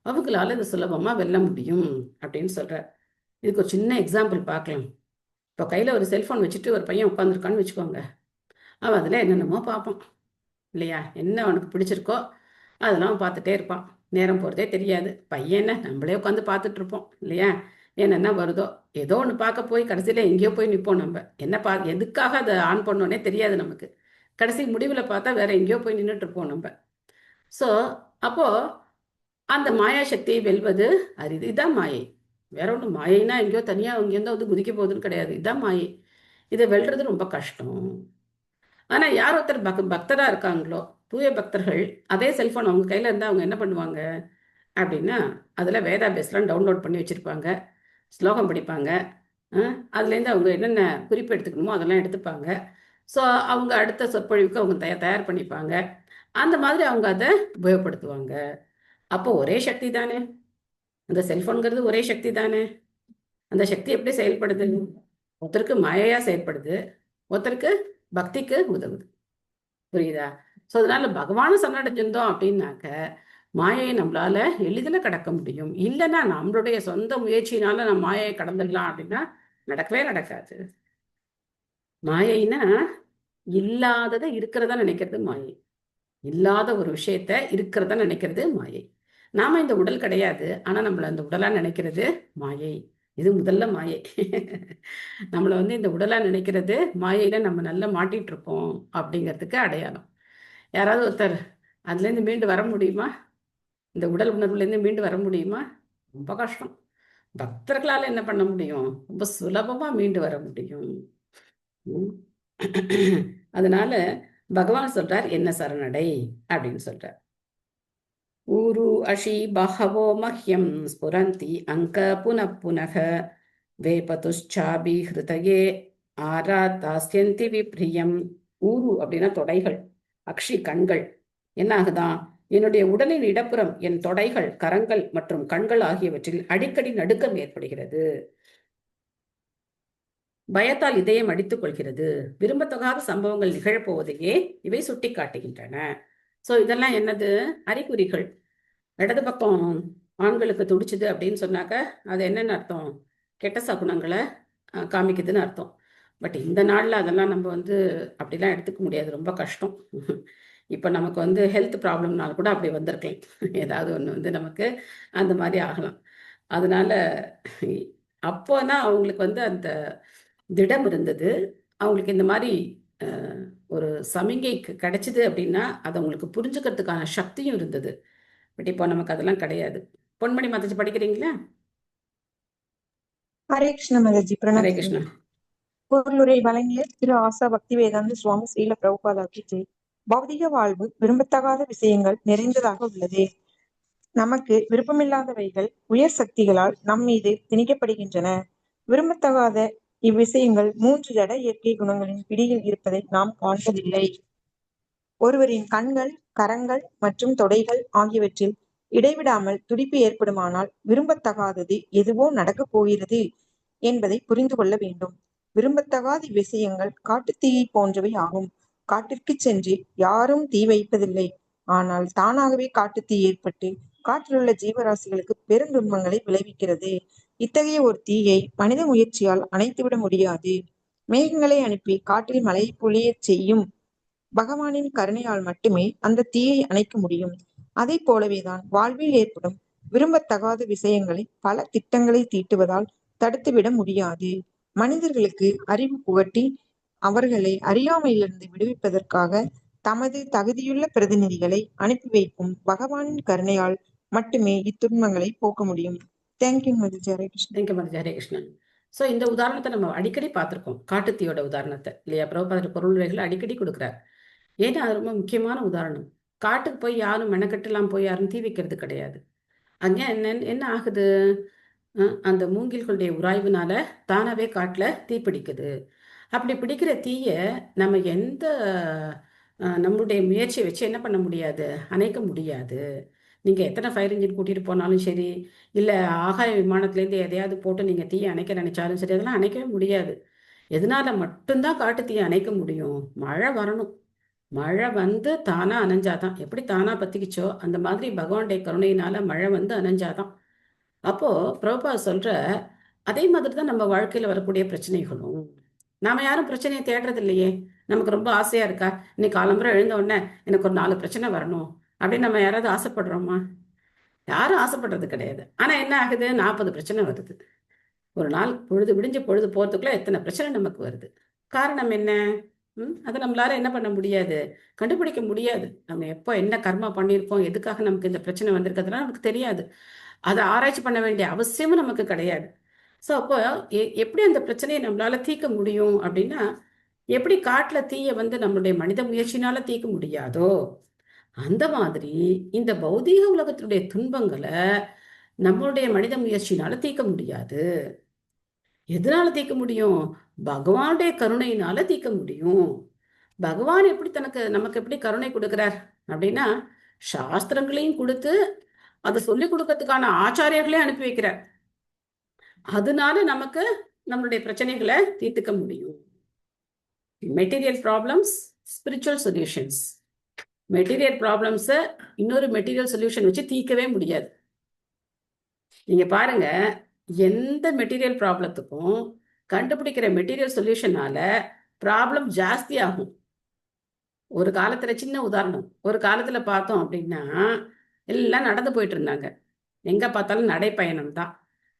Speaker 1: அவங்களால இது சுலபமா வெல்ல முடியும் அப்படின்னு சொல்றார். இதுக்கு ஒரு சின்ன எக்ஸாம்பிள் பார்க்கலாம். இப்போ கையில ஒரு செல்போன் வச்சுட்டு ஒரு பையன் உட்காந்துருக்கான்னு வச்சுக்கோங்க. அவன் அதில் என்னென்னமோ பார்ப்பான் இல்லையா? என்ன அவனுக்கு பிடிச்சிருக்கோ அதெல்லாம் பார்த்துட்டே இருப்பான். நேரம் போகிறதே தெரியாது. பையன் என்ன, நம்மளே உட்காந்து பார்த்துட்டு இருப்போம் இல்லையா? என்னென்ன வருதோ ஏதோ ஒன்று பார்க்க போய் கடைசியில் எங்கேயோ போய் நிற்போம். நம்ம என்ன எதுக்காக அதை ஆன் பண்ணோன்னே தெரியாது நமக்கு. கடைசி முடிவில் பார்த்தா வேற எங்கேயோ போய் நின்றுட்டு இருப்போம் நம்ம. ஸோ அப்போ அந்த மாயா சக்தியை வெல்வது அரிது. இதான் மாயை. வேற ஒன்று மாயைனா எங்கேயோ தனியாக அங்கேருந்து குதிக்க போகுதுன்னு கிடையாது. இதான் மாயை. இதை வெல்றது ரொம்ப கஷ்டம். ஆனா யார் ஒருத்தர் பக்தரா இருக்காங்களோ, தூய பக்தர்கள், அதே செல்போன் அவங்க கையில இருந்தா அவங்க என்ன பண்ணுவாங்க அப்படின்னா அதுல வேதா பேஸ்லாம் டவுன்லோட் பண்ணி வச்சிருப்பாங்க. ஸ்லோகம் படிப்பாங்க. அதுலேருந்து அவங்க என்னென்ன குறிப்பு எடுத்துக்கணுமோ அதெல்லாம் எடுத்துப்பாங்க. ஸோ அவங்க அடுத்த சொற்பொழிவுக்கு அவங்க தயார் பண்ணிப்பாங்க. அந்த மாதிரி அவங்க அதை உபயோகப்படுத்துவாங்க. அப்போ ஒரே சக்தி தானே. அந்த செல்போன்கிறது ஒரே சக்தி தானே. அந்த சக்தி எப்படி செயல்படுது? ஒருத்தருக்கு மாயையா செயல்படுது, ஒருத்தருக்கு பக்திக்கு உதவுது. புரியுதா? ஸோ அதனால பகவானை சரணடைஞ்சிருந்தோம் அப்படின்னாக்க மாயையை நம்மளால எளிதில் கடக்க முடியும். இல்லைன்னா நம்மளுடைய சொந்த முயற்சியினால நம்ம மாயையை கடந்துடலாம் அப்படின்னா நடக்கவே நடக்காது. மாயைன்னா இல்லாததை இருக்கிறதா நினைக்கிறது மாயை. இல்லாத ஒரு விஷயத்த இருக்கிறதா நினைக்கிறது மாயை. நாம இந்த உடல் கிடையாது, ஆனா நம்மள அந்த உடலா நினைக்கிறது மாயை. இது முதல்ல மாயை. நம்மளை வந்து இந்த உடலா நினைக்கிறது மாயையில நம்ம நல்லா மாட்டிட்டு இருக்கோம் அப்படிங்கிறதுக்கு அடையாளம். யாராவது ஒருத்தர் அதுலேருந்து மீண்டு வர முடியுமா? இந்த உடல் உணர்வுலேருந்து மீண்டு வர முடியுமா? ரொம்ப கஷ்டம். பக்தர்களால் என்ன பண்ண முடியும்? ரொம்ப சுலபமா மீண்டு வர முடியும். அதனால பகவான் சொல்றார், என்ன சரணடை அப்படின்னு சொல்றார். ஊரு அஷி பஹவோ மஹ்யம் ஸ்புரந்தி அங்க புனః வேபதுஷ்சாபி ஹிருதயே ஆராதாஸ்யந்தி விப்ரியம். ஊரு அப்படின்னா தொடைகள், அக்ஷி கண்கள். என்ன ஆகுதான்? என்னுடைய உடலின் இடப்புறம் என் தொடைகள், கரங்கள் மற்றும் கண்கள் ஆகியவற்றில் அடிக்கடி நடுக்கம் ஏற்படுகிறது. பயத்தால் இதயம் அடித்துக் கொள்கிறது. விரும்பத்தகாத சம்பவங்கள் நிகழப்போவதையே இவை சுட்டி காட்டுகின்றன. ஸோ இதெல்லாம் என்னது? அறிகுறிகள். இடது பக்கம் ஆண்களுக்கு துடிச்சுது அப்படின்னு சொன்னாக்க அது என்னென்னு அர்த்தம்? கெட்ட சகுனங்களை காமிக்குதுன்னு அர்த்தம். பட் இந்த நாளில் அதெல்லாம் நம்ம வந்து அப்படிலாம் எடுத்துக்க முடியாது, ரொம்ப கஷ்டம். இப்போ நமக்கு வந்து ஹெல்த் ப்ராப்ளம்னால கூட அப்படி வந்திருக்கலாம். ஏதாவது ஒன்று வந்து நமக்கு அந்த மாதிரி ஆகலாம். அதனால அப்போனா அவங்களுக்கு வந்து அந்த திடம் இருந்தது. அவங்களுக்கு இந்த மாதிரி ஒரு சமிகை கிடைச்சிது அப்படின்னா அதை அவங்களுக்கு புரிஞ்சுக்கிறதுக்கான சக்தியும் இருந்தது. பட் இப்போ நமக்கு அதெல்லாம் கிடையாது. பொன்மணி மாதாஜி படிக்கிறீங்களா?
Speaker 4: ஹரே கிருஷ்ண மாதாஜி.
Speaker 1: ஹரே
Speaker 4: பிரணாம்.
Speaker 1: கிருஷ்ணா.
Speaker 4: பொருளுரை வழங்கிய திரு ஆசா பக்தி வேதாந்த சுவாமி ஸ்ரீல பிரபுபாதாக்கு ஜெய். பௌதிக வாழ்வு விரும்பத்தகாத விஷயங்கள் நிறைந்ததாக உள்ளது. நமக்கு விருப்பமில்லாதவைகள் உயர் சக்திகளால் நம் மீது திணிக்கப்படுகின்றன. விரும்பத்தகாத இவ்விஷயங்கள் 3 ஜட இயற்கை குணங்களின் பிடியில் இருப்பதை நாம் காண்பதில்லை. ஒருவரின் கண்கள், கரங்கள் மற்றும் தொடைகள் ஆகியவற்றில் இடைவிடாமல் துடிப்பு ஏற்படுமானால் விரும்பத்தகாதது எதுவோ நடக்கப் போகிறது என்பதை புரிந்து கொள்ள வேண்டும். விரும்பத்தகாத விஷயங்கள் காட்டுத்தீயை போன்றவை ஆகும். காட்டிற்கு சென்று யாரும் தீ வைப்பதில்லை. ஆனால் தானாகவே காட்டுத்தீ ஏற்பட்டு காற்றிலுள்ள ஜீவராசிகளுக்கு பெருந்துன்பங்களை விளைவிக்கிறது. இத்தகைய ஒரு தீயை மனித முயற்சியால் அணைத்துவிட முடியாது. மேகங்களை அனுப்பி காற்றில் மழை பொழியச் செய்யும் பகவானின் கருணையால் மட்டுமே அந்த தீயை அணைக்க முடியும். அதை போலவேதான் வாழ்வில் ஏற்படும் விரும்பத்தகாத விஷயங்களை பல திட்டங்களை தீட்டுவதால் தடுத்துவிட முடியாது. மனிதர்களுக்கு அறிவு புகட்டி அவர்களை அறியாமையிலிருந்து விடுவிப்பதற்காக தமது தகுதியுள்ள பிரதிநிதிகளை அனுப்பி வைக்கும் பகவானின் கருணையால் மட்டுமே இத்துன்பங்களை போக்க முடியும். Thank you Madhuji. Hare Krishnan.
Speaker 1: Thank you Madhuji. Hare Krishnan. So இந்த உதாரணத்தை நம்ம அடிக்கடி பார்த்துருக்கோம், காட்டுத்தீயோட உதாரணத்தை இல்லையா? பிரபுபாதர் பொருள்களை அடிக்கடி கொடுக்குறார். ஏன்னா அது ரொம்ப முக்கியமான உதாரணம். காட்டுக்கு போய் யாரும் மெனக்கெட்டுலாம் போய் யாரும் தீ வைக்கிறது கிடையாது. அங்கே என்ன ஆகுது? அந்த மூங்கில்களுடைய உராய்வுனால தானாகவே காட்டில் தீ பிடிக்குது. அப்படி பிடிக்கிற தீயை நம்ம எந்த நம்மளுடைய முயற்சியை வச்சு என்ன பண்ண முடியாது, அணைக்க முடியாது. நீங்கள் எத்தனை ஃபயர் இன்ஜின் கூட்டிகிட்டு போனாலும் சரி, இல்லை ஆகாய விமானத்துலேருந்து எதையாவது போட்டு நீங்கள் தீயை அணைக்க நினைச்சாலும் சரி, அதெல்லாம் அணைக்கவே முடியாது. எதனால மட்டும்தான் காட்டு தீயை அணைக்க முடியும்? மழை வரணும். மழை வந்து தானா அணைஞ்சாதான். எப்படி தானா பத்திக்கிச்சோ அந்த மாதிரி பகவானுடைய கருணையினால மழை வந்து அணைஞ்சாதான். அப்போ பிரபுபாத் சொல்ற அதே மாதிரி தான் நம்ம வாழ்க்கையில வரக்கூடிய பிரச்சனைகளும். நாம யாரும் பிரச்சனையை தேடுறது இல்லையே. நமக்கு ரொம்ப ஆசையா இருக்கா, இன்னைக்கு காலம்புற எழுந்த உடனே எனக்கு ஒரு 4 பிரச்சனை வரணும் அப்படின்னு நம்ம யாராவது ஆசைப்படுறோமா? யாரும் ஆசைப்படுறது கிடையாது. ஆனா என்ன ஆகுது? 40 பிரச்சனை வருது. ஒரு நாள் பொழுது விடிஞ்சு பொழுது போறதுக்குள்ள எத்தனை பிரச்சனை நமக்கு வருது. காரணம் என்ன? அதை நம்மளால என்ன பண்ண முடியாது, கண்டுபிடிக்க முடியாது. நம்ம எப்போ என்ன கர்மா பண்ணியிருக்கோம், எதுக்காக நமக்கு இந்த பிரச்சனை வந்திருக்கிறதுலாம் நமக்கு தெரியாது. அதை ஆராய்ச்சி பண்ண வேண்டிய அவசியமும் நமக்கு கிடையாது. ஸோ அப்போ எப்படி அந்த பிரச்சனையை நம்மளால தீர்க்க முடியும் அப்படின்னா, எப்படி காட்டில் தீயை வந்து நம்மளுடைய மனித முயற்சினால தீர்க்க முடியாதோ அந்த மாதிரி இந்த பௌதீக உலகத்தினுடைய துன்பங்களை நம்மளுடைய மனித முயற்சினால தீர்க்க முடியாது. எதனால தீர்க்க முடியும்? பகவானுடைய கருணையினால தீர்க்க முடியும். பகவான் எப்படி நமக்கு எப்படி கருணை கொடுக்கிறார் அப்படின்னா, சாஸ்திரங்களையும் கொடுத்து அதை சொல்லிக் கொடுக்கறதுக்கான ஆச்சாரியர்களே அனுப்பி வைக்கிறார். அதனால நமக்கு நம்மளுடைய பிரச்சனைகளை தீர்த்துக்க முடியும். Material problems, spiritual solutions. Material ப்ராப்ளம்ஸை இன்னொரு மெட்டீரியல் சொல்யூஷன் வச்சு தீர்க்கவே முடியாது. நீங்க பாருங்க, எந்த மெட்டீரியல் ப்ராப்ளத்துக்கும் கண்டுபிடிக்கிற மெட்டீரியல் சொல்யூஷனால ப்ராப்ளம் ஜாஸ்தி ஆகும். ஒரு காலத்துல, சின்ன உதாரணம், ஒரு காலத்துல பார்த்தோம் அப்படின்னா எல்லாம் நடந்து போயிட்டு இருந்தாங்க. எங்க பார்த்தாலும் நடைப்பயணம் தான்.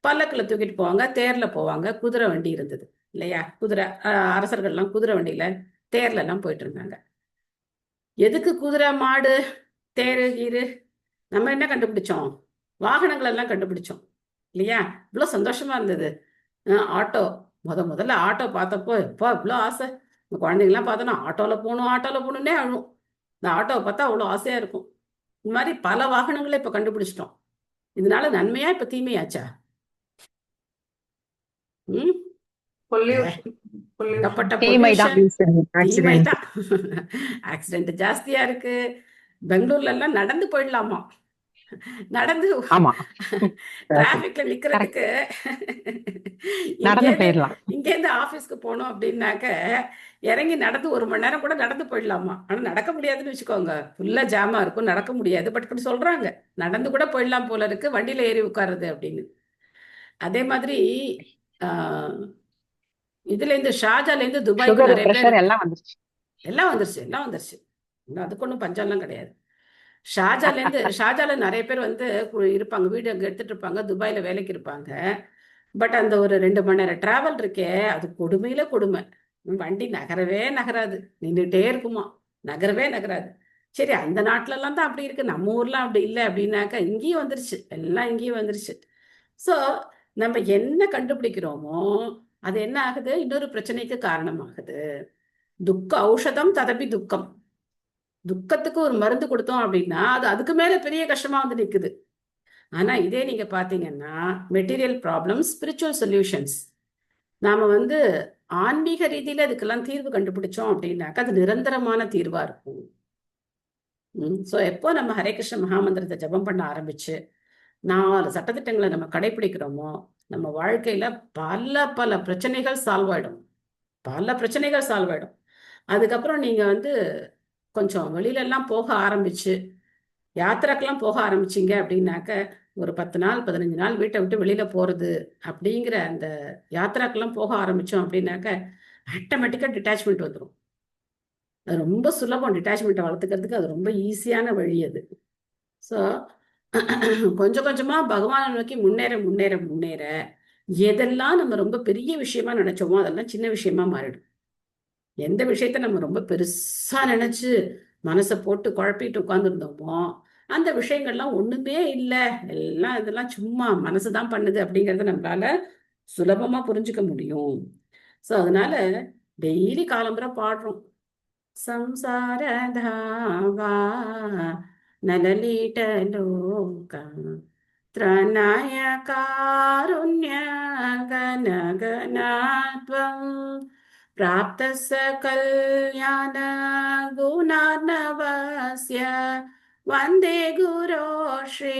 Speaker 1: பல்லக்கில் தூக்கிட்டு போவாங்க, தேர்ல போவாங்க, குதிரை வண்டி இருந்தது இல்லையா? குதிரை அரசர்கள்லாம் குதிரை வண்டியில தேர்ல எல்லாம் போயிட்டு இருந்தாங்க. எதுக்கு குதிரை, மாடு, தேரு, கீரு? நம்ம என்ன கண்டுபிடிச்சோம்? வாகனங்கள் எல்லாம் கண்டுபிடிச்சோம் இல்லையா? இவ்வளோ சந்தோஷமா இருந்தது. ஆட்டோ, முதல்ல ஆட்டோ பார்த்தப்போ எப்போ இவ்வளோ ஆசை. இந்த குழந்தைங்களாம் பார்த்தோன்னா ஆட்டோவில் போகணுன்னே அழுவும். இந்த ஆட்டோவை பார்த்தா அவ்வளோ ஆசையாக இருக்கும். இந்த மாதிரி பல வாகனங்களை இப்போ கண்டுபிடிச்சிட்டோம். இதனால நன்மையா இப்போ தீமையாச்சா? தீமைதான். ஆக்சிடென்ட் ஜாஸ்தியா இருக்கு. பெங்களூர்ல எல்லாம் நடந்து போயிடலாமா? நடந்து டிராபிக்ல நிக்கிறதுக்கு இங்க இருந்து ஆபீஸ்க்கு போனோம் அப்படின்னாக்க இறங்கி நடந்து 1 மணி நேரம் கூட நடந்து போயிடலாமா? ஆனா நடக்க முடியாதுன்னு வச்சுக்கோங்க, ஃபுல்லா ஜாமா இருக்கும், நடக்க முடியாது. பட் இப்படி சொல்றாங்க, நடந்து கூட போயிடலாம் போல இருக்கு, வண்டியில ஏறி உட்காருது அப்படின்னு. அதே மாதிரி இதுல இருந்து ஷார்ஜால இருந்து துபாய்க்கு நிறைய பேர் எல்லாம் வந்துருச்சு. அதுக்கு ஒன்றும் பஞ்சம்லாம் கிடையாது. ஷார்ஜால நிறைய பேர் வந்து இருப்பாங்க, வீடு அங்கே எடுத்துட்டு இருப்பாங்க, துபாயில வேலைக்கு இருப்பாங்க. பட் அந்த ஒரு 2 மணி நேரம் டிராவல் இருக்கே, அது கொடுமையில கொடுமை. வண்டி நகராது, நின்றுட்டே இருக்குமா, நகராது. சரி, அந்த நாட்டுல எல்லாம் தான் அப்படி இருக்கு, நம்ம ஊர்லாம் அப்படி இல்லை அப்படின்னாக்கா இங்கேயும் வந்துருச்சு, எல்லாம் இங்கேயும் வந்துருச்சு. ஸோ நம்ம என்ன கண்டுபிடிக்கிறோமோ அது என்ன ஆகுது, இன்னொரு பிரச்சனைக்கு காரணமாகுது. துக்க ஔஷதம் ததபி துக்கம். துக்கத்துக்கு ஒரு மருந்து கொடுத்தோம் அப்படின்னா அது அதுக்கு மேல பெரிய கஷ்டமா வந்து நிக்குது. ஆனா இதே நீங்க பாத்தீங்கன்னா மெட்டீரியல் ப்ராப்ளம்ஸ், ஸ்பிரிச்சுவல் சொல்யூஷன்ஸ், நாம வந்து ஆன்மீக ரீதியில அதுக்கெல்லாம் தீர்வு கண்டுபிடிச்சோம் அப்படின்னாக்கா அது நிரந்தரமான தீர்வா இருக்கும். ஸோ எப்போ நம்ம ஹரே கிருஷ்ண மகாமந்திரத்தை ஜபம் பண்ண ஆரம்பிச்சு 4 சட்டத்திட்டங்களை நம்ம கடைபிடிக்கிறோமோ நம்ம வாழ்க்கையில பல பிரச்சனைகள் சால்வ் ஆயிடும். அதுக்கப்புறம் நீங்க வந்து கொஞ்சம் வெளியில எல்லாம் போக ஆரம்பிச்சு யாத்திரைக்கெல்லாம் போக ஆரம்பிச்சிங்க அப்படின்னாக்க ஒரு 10 நாள் 15 நாள் வீட்டை விட்டு வெளியில போறது அப்படிங்கிற அந்த யாத்திரைக்கெல்லாம் போக ஆரம்பிச்சோம் அப்படின்னாக்க ஆட்டோமேட்டிக்கா டிட்டாச்மெண்ட் வந்துடும். அது ரொம்ப சுலபம். டிட்டாச்மெண்ட்டை வளர்த்துக்கிறதுக்கு அது ரொம்ப ஈஸியான வழி அது. ஸோ கொஞ்சம் கொஞ்சமா பகவானை நோக்கி முன்னேற எதெல்லாம் நம்ம ரொம்ப பெரிய விஷயமா நினைச்சோமோ அதெல்லாம் சின்ன விஷயமா மாறிடும். எந்த விஷயத்த நம்ம ரொம்ப பெருசா நினைச்சு மனசை போட்டு குழப்பிட்டு உட்கார்ந்துருந்தோமோ அந்த விஷயங்கள்லாம் ஒண்ணுமே இல்லை, எல்லாம் இதெல்லாம் சும்மா மனசுதான் பண்ணுது அப்படிங்கறத நம்மளால சுலபமா புரிஞ்சுக்க முடியும். ஸோ அதனால டெய்லி காலம்புற பாடுறோம், சம்சார தாவா நலலீட்ட லோகா த்ரணாய காருண்ய கனகநாத்வம் பிராப்தஸ்ஸ கல்யாண குணார்ணவஸ்ய வந்தே குரோ ஸ்ரீ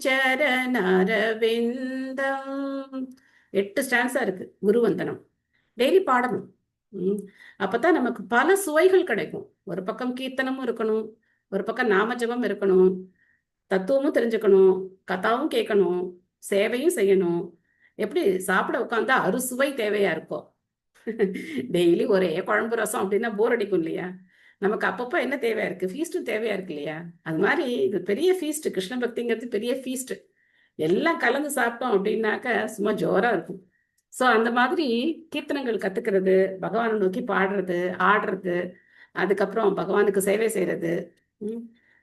Speaker 1: சரணரவிந்தம். 8 ஸ்டான்ஸா இருக்கு குருவந்தனம். டெய்லி பாடணும். அப்பதான் நமக்கு பல சுவைகள் கிடைக்கும். ஒரு பக்கம் கீர்த்தனமும் இருக்கணும், ஒரு பக்கம் நாமஜபம் இருக்கணும், தத்துவமும் தெரிஞ்சுக்கணும், கதாவும் கேட்கணும், சேவையும் செய்யணும். எப்படி சாப்பிட உட்காந்தா அறுசுவை தேவையா இருக்கும். டெய்லி ஒரே குழம்பு ரசம் அப்படின்னா போர் அடிக்கும் இல்லையா? நமக்கு அப்பப்போ என்ன தேவையா இருக்கு, ஃபீஸ்டும் தேவையா இருக்கு இல்லையா? அது மாதிரி இது பெரிய ஃபீஸ்ட், கிருஷ்ண பக்திங்கிறது பெரிய ஃபீஸ்ட். எல்லாம் கலந்து சாப்பிட்டோம் அப்படின்னாக்க சும்மா ஜோரா இருக்கும். ஸோ அந்த மாதிரி கீர்த்தனங்கள் கத்துக்கிறது, பகவானை நோக்கி பாடுறது, ஆடுறது, அதுக்கப்புறம் பகவானுக்கு சேவை செய்யறது.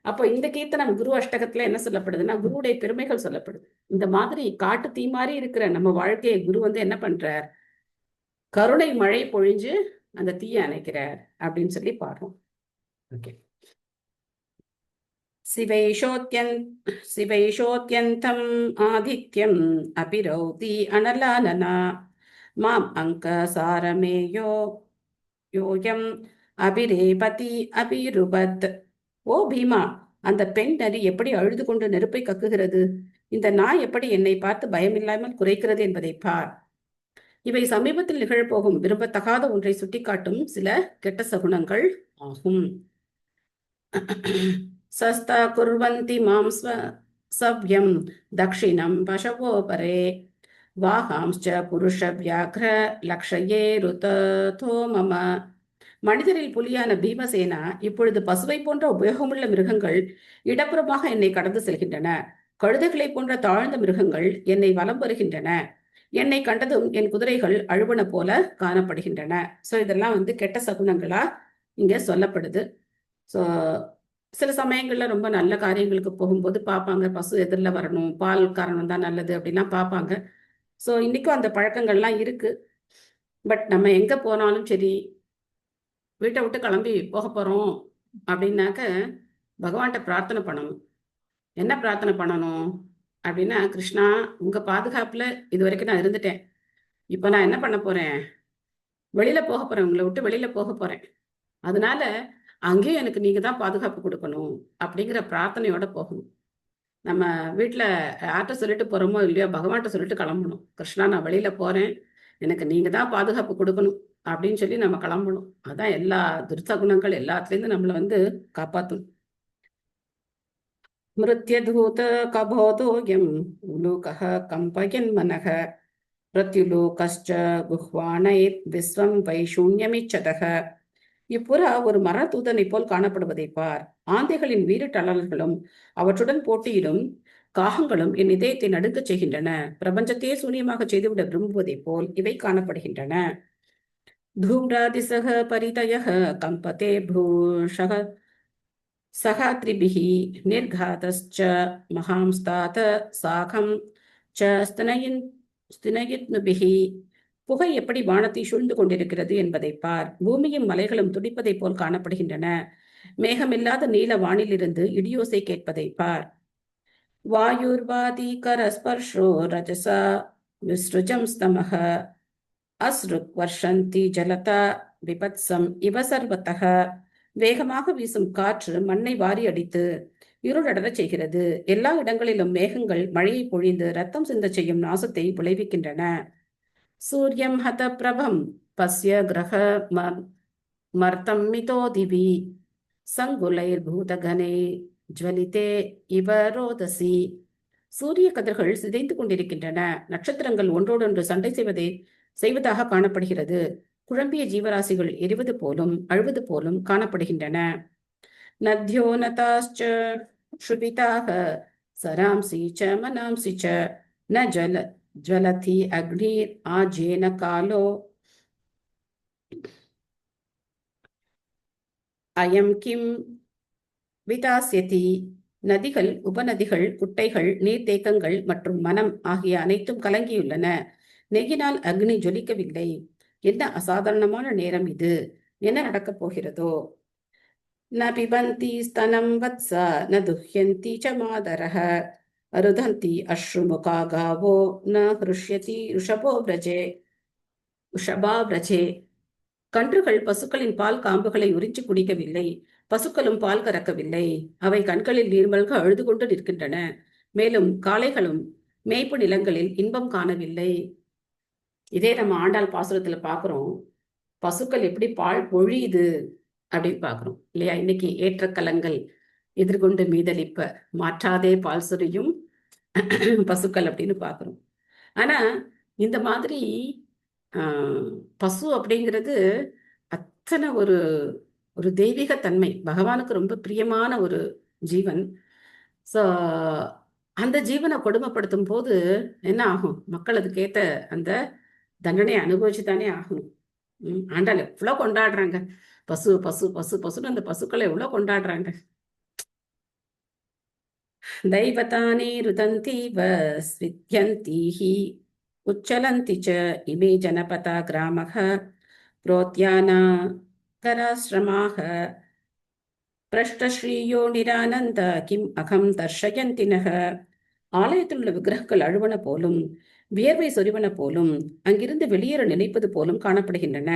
Speaker 1: அப்போ இந்த கீர்த்தனம் குரு அஷ்டகத்துல என்ன சொல்லப்படுதுன்னா குருவுடைய பெருமைகள் சொல்லப்படுது. இந்த மாதிரி காட்டு தீ மாதிரி இருக்கிற நம்ம வாழ்க்கையை குரு வந்து என்ன பண்றார், கருணை மழை பொழிஞ்சு அந்த தீயை அணைக்கிறார் அப்படின்னு சொல்லி பாடுறோம். ஓகே. சிவைஷோத்யந்தம் ஆதித்யம் அபிரௌதி அனலானனா மாம் அங்க சாரமேயோ யோயம் அபிரேபதி அபிருபத். ஓ பீமா, அந்த பெண் நரி எப்படி அழுது கொண்டு நெருப்பை கக்குகிறது? இந்த நாய் எப்படி என்னை பார்த்து பயமில்லாமல் குறைக்கிறது என்பதை பார். இவை சமீபத்தில் நிகழப்போகும் விரும்பத்தகாத ஒன்றை சுட்டிக்காட்டும் சில கெட்ட சகுனங்கள் ஆகும். சஸ்தா குர்வந்தி மாம் சவ்யம் தக்ஷிணம் பசவோ பரே வாகாம்ச்ச புருஷ வியாக்ர லக்ஷயே ருதோ மம. மனிதரில் புலியான பீமசேனா, இப்பொழுது பசுவை போன்ற உபயோகமுள்ள மிருகங்கள் இடப்புறமாக என்னை கடந்து செல்கின்றன. கழுதைகளை போன்ற தாழ்ந்த மிருகங்கள் என்னை வலம் வருகின்றன. என்னை கண்டதும் என் குதிரைகள் அழுவன போல காணப்படுகின்றன. ஸோ இதெல்லாம் கெட்ட சகுனங்களா இங்க சொல்லப்படுது. ஸோ சில சமயங்கள்ல ரொம்ப நல்ல காரியங்களுக்கு போகும்போது பார்ப்பாங்க, பசு எதிரில் வரணும், பால் காரணம் தான் நல்லது அப்படிலாம் பார்ப்பாங்க. ஸோ இன்னைக்கும் அந்த பழக்கங்கள்லாம் இருக்கு. பட் நம்ம எங்க போனாலும் சரி, வீட்டை விட்டு கிளம்பி போக போறோம் அப்படின்னாக்க பகவான்கிட்ட பிரார்த்தனை பண்ணணும். என்ன பிரார்த்தனை பண்ணணும் அப்படின்னா, கிருஷ்ணா, உங்க பாதுகாப்புல இது வரைக்கும் நான் இருந்துட்டேன். இப்போ நான் என்ன பண்ண போறேன்? வெளியில போக போறேன், உங்களை விட்டு வெளியில போக போறேன். அதனால அங்கேயும் எனக்கு நீங்க தான் பாதுகாப்பு கொடுக்கணும் அப்படிங்கிற பிரார்த்தனையோட போகணும். நம்ம வீட்டில் யார்கிட்ட சொல்லிட்டு போறோமோ இல்லையோ, பகவான்கிட்ட சொல்லிட்டு கிளம்பணும். கிருஷ்ணா, நான் வெளியில போறேன், எனக்கு நீங்க தான் பாதுகாப்பு கொடுக்கணும் அப்படின்னு சொல்லி நம்ம கிளம்பணும். அதான் எல்லா துர்சகுணங்கள் எல்லாத்துலேருந்து நம்மளை காப்பாற்றும். மிருத்யதூத கபோதோயம் உலூகः கம்பயன் மனக பிரத்யுலோகஸ்ச குஹ்வானைர் விஸ்வம் வைஷூன்யமிச்சதக. இப்புறா ஒரு மரதூதனை போல் காணப்படுவதை பார். ஆந்தைகளின் வீரட்டாளர்களும் அவற்றுடன் போட்டியிடும் காகங்களும் என் இதயத்தை நடுங்கச் செய்கின்றன. பிரபஞ்சத்தையே சூன்யமாக செய்துவிட விரும்புவதை போல் இவை காணப்படுகின்றன. தூம்ராதிசக பரிதயः கம்பதே பூஷக சகாத்ரிபிஹி நிர்காதஸ்ச மகாம்ஸ்தாத சாகம் ச ஸ்தினயித்னுபிஹி. புகை எப்படி வானத்தை சூழ்ந்து கொண்டிருக்கிறது என்பதை பார். பூமியும் மலைகளும் துடிப்பதை போல் காணப்படுகின்றன. மேகமில்லாத நீல வானிலிருந்து இடியோசை கேட்பதை பார். வாயுர்வாதி கரஸ்பர்ஷோ ரஜசா விஸ்ருஜம் ஸ்தமஹ அஸ்ருக் வர்ஷந்தி ஜலதா விபத்சம் இவ சர்வத்தக. வேகமாக வீசும் காற்று மண்ணை வாரி அடித்து இருளடரச் செய்கிறது. எல்லா இடங்களிலும் மேகங்கள் மழையை பொழிந்து ரத்தம் சிந்த செய்யும் நாசத்தை விளைவிக்கின்றன. சூரியம் ஹத பிரபம் பஸ்ய கிரக மர்த்தம் மிதோ திவி சங்குலைர் பூதகனே ஜ்வலிதே இவ ரோதசி. சூரிய கதிர்கள் சிதைந்து கொண்டிருக்கின்றன. நட்சத்திரங்கள் ஒன்றோடொன்று சண்டை செய்வதாக காணப்படுகிறது. குழம்பிய ஜீவராசிகள் எரிவது போலும் அழுவது போலும் காணப்படுகின்றன. நத்யோ நதாஸ்ச சுபிதாக சராம்சி ச மனாம்சி ச ந ஜ்வலதி அக்னிர் ஆஜேன காலோ அயம் கிம் விதாஸ்யதி. நதிகள், உபநதிகள், குட்டைகள், நீர்த்தேக்கங்கள் மற்றும் மனம் ஆகிய அனைத்தும் கலங்கியுள்ளன. நெகினால் அக்னி ஜொலிக்கவில்லை. என்ன அசாதாரணமான நேரம் இது! என்ன நடக்கப் போகிறதோ? ந பிபந்தி ஸ்தனம் வத்ஸா ந துஹ்யந்தி ச மாதரஹ அருதந்தி அஸ்ருமுகா காவோ ந ஹ்ருஷ்யதி ருஷபாவ்ரஜே. கன்றுகள் பசுக்களின் பால் காம்புகளை உறிஞ்சி குடிக்கவில்லை. பசுக்களும் பால் கறக்கவில்லை. அவை கண்களில் நீர்மல்க அழுது கொண்டு நிற்கின்றன. மேலும் காளைகளும் மேய்ப்பு நிலங்களில் இன்பம் காணவில்லை. இதே நம்ம ஆண்டாள் பாசுரத்துல பாக்குறோம், பசுக்கள் எப்படி பால் பொழியுது அப்படின்னு பாக்குறோம் இல்லையா? இன்னைக்கு ஏற்ற கலங்கள் எதிர்கொண்டு மீதளிப்ப மாற்றாதே பால் சொரியும் பசுக்கள் அப்படின்னு பாக்குறோம். ஆனா இந்த மாதிரி பசு அப்படிங்கிறது அத்தனை ஒரு ஒரு தெய்வீக தன்மை, பகவானுக்கு ரொம்ப பிரியமான ஒரு ஜீவன். ஸோ அந்த ஜீவனை கொடுமைப்படுத்தும் போது என்ன ஆகும்? மக்கள் அதுக்கேற்ற அந்த தண்டனையை அனுபவிச்சுதானே ஆகணும். ஆண்டாள் எவ்வளோ கொண்டாடுறாங்க, பசு பசு பசு பசுன்னு அந்த பசுக்களை எவ்வளோ கொண்டாடுறாங்க. தைவதானி ருதந்தி வஸ்வித்யந்தீஹி உச்சலந்தி ச இமே ஜனபதா கிராமக புரோத்யானா கராஸ்ரமாக பிரஷ்டஸ்ரீயோ நிரானந்த கிம் அகம் தர்ஷயந்தினக. ஆலயத்தில் உள்ள விக்கிரகங்கள் அழுவன போலும் வியர்வை சொரிவன போலும் அங்கிருந்து வெளியேற நினைப்பது போலும் காணப்படுகின்றன.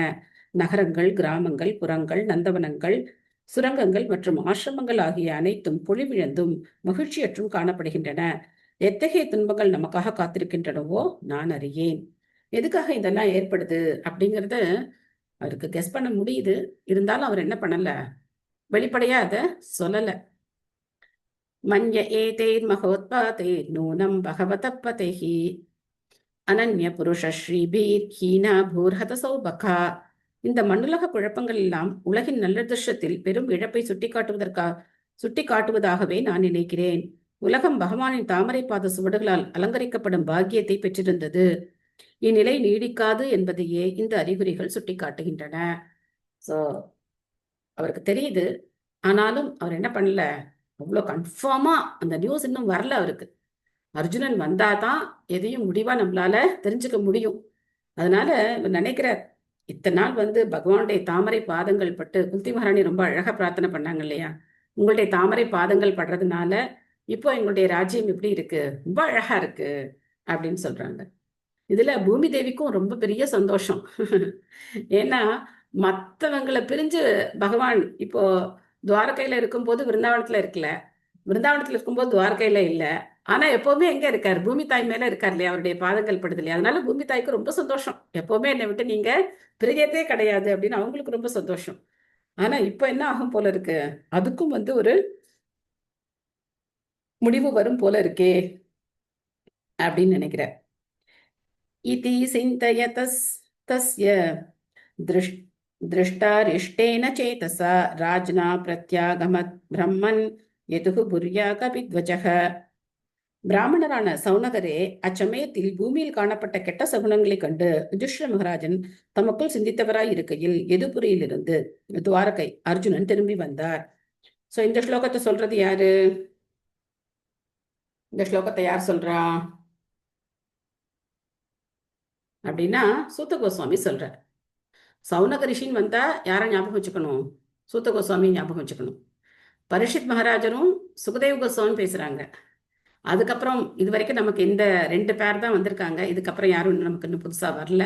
Speaker 1: நகரங்கள், கிராமங்கள், புறங்கள், நந்தவனங்கள் சுரங்கங்கள் மற்றும் ஆசிரமங்கள் ஆகிய அனைத்தும் பொழிவிழந்தும் மகிழ்ச்சியற்றும் காணப்படுகின்றன. எத்தகைய துன்பங்கள் நமக்காக காத்திருக்கின்றனவோ நான் அறியேன். எதுக்காக இதெல்லாம் ஏற்படுது அப்படிங்கறத அவருக்கு கெஸ் பண்ண முடியுது. இருந்தாலும் அவர் என்ன பண்ணல, வெளிப்படையா அதை சொல்லல. மன்ய ஏதேர் மகோத்பாதைர் நூனம் பகவத பதைஹி அனன்ய புருஷ ஸ்ரீபீர் ஹீனா பூர்ஹத சௌபகா. இந்த மண்ணுலக குழப்பங்கள் எல்லாம் உலகின் நல்லதிர்ஷத்தில் பெரும் இழப்பை சுட்டிக்காட்டுவதாகவே நான் நினைக்கிறேன். உலகம் பகவானின் தாமரை பாத சுவடுகளால் அலங்கரிக்கப்படும் பாக்கியத்தை பெற்றிருந்தது. இந்நிலை நீடிக்காது என்பதையே இந்த அறிகுறிகள் சுட்டிக்காட்டுகின்றன. சோ அவருக்கு தெரியுது. ஆனாலும் அவர் என்ன பண்ணல, அவ்வளோ கன்ஃபார்மா அந்த நியூஸ் இன்னும் வரல அவருக்கு. அர்ஜுனன் வந்தாதான் எதையும் முடிவா நம்மளால தெரிஞ்சுக்க முடியும். அதனால இவர் நினைக்கிறார், இத்தனை நாள் பகவானுடைய தாமரை பாதங்கள் பட்டு குந்தி மகாராணி ரொம்ப அழகா பிரார்த்தனை பண்ணாங்க இல்லையா, உங்களுடைய தாமரை பாதங்கள் படுறதுனால இப்போ எங்களுடைய ராஜ்யம் எப்படி இருக்கு, ரொம்ப அழகா இருக்கு அப்படின்னு சொல்றாங்க. இதுல பூமி தேவிக்கும் ரொம்ப பெரிய சந்தோஷம். ஏன்னா மற்றவங்களை பிரிஞ்சு பகவான் இப்போ துவாரகையில இருக்கும்போது விருந்தாவனத்துல இருக்கல, விருந்தாவனத்துல இருக்கும்போது துவாரகையில இல்ல, ஆனா எப்பவுமே எங்க இருக்காரு, பூமி தாய் மேல இருக்காரு இல்லையா, அவருடைய பாதங்கள் படுது இல்லையா. அதனால பூமி தாய்க்கு ரொம்ப சந்தோஷம், எப்பவுமே என்னை விட்டு நீங்க பிரியத்தே கிடையாது அப்படின்னு அவங்களுக்கு ரொம்ப சந்தோஷம். ஆனா இப்ப என்ன ஆகும் போல இருக்கு, அதுக்கும் ஒரு முடிவு வரும் போல இருக்கே அப்படின்னு நினைக்கிறேன். இதி சிந்தயதஸ்ய திருஷ்டாரிஷ்டேன சேதசா ராஜ்னா பிரத்யாகமத் பிரம்மன் எதுகு புரியாக வித்வஜக. பிராமணரான சௌனகரே, அச்சமயத்தில் பூமியில் காணப்பட்ட கெட்ட சகுனங்களை கண்டு யுதிஷ்டிர மகாராஜன் தமக்குள் சிந்தித்தவராய் இருக்கையில் எதுபுரியிலிருந்து துவாரகை அர்ஜுனன் திரும்பி வந்தார். சோ இந்த ஸ்லோகத்தை சொல்றது யாரு, இந்த ஸ்லோகத்தை யார் சொல்றா அப்படின்னா சூத்த கோஸ்வாமி சொல்றார். சௌனக ரிஷின்னு வந்தா யாரை ஞாபகம் வச்சுக்கணும், சூத்த கோஸ்வாமி ஞாபகம் வச்சுக்கணும். பரீட்சித் மகாராஜரும் சுகதேவ கோஸ்வாமி பேசுறாங்க. அதுக்கப்புறம் இது வரைக்கும் நமக்கு இந்த 2 பேர் தான் வந்திருக்காங்க, இதுக்கப்புறம் யாரும் நமக்கு இன்னும் புதுசா வரல.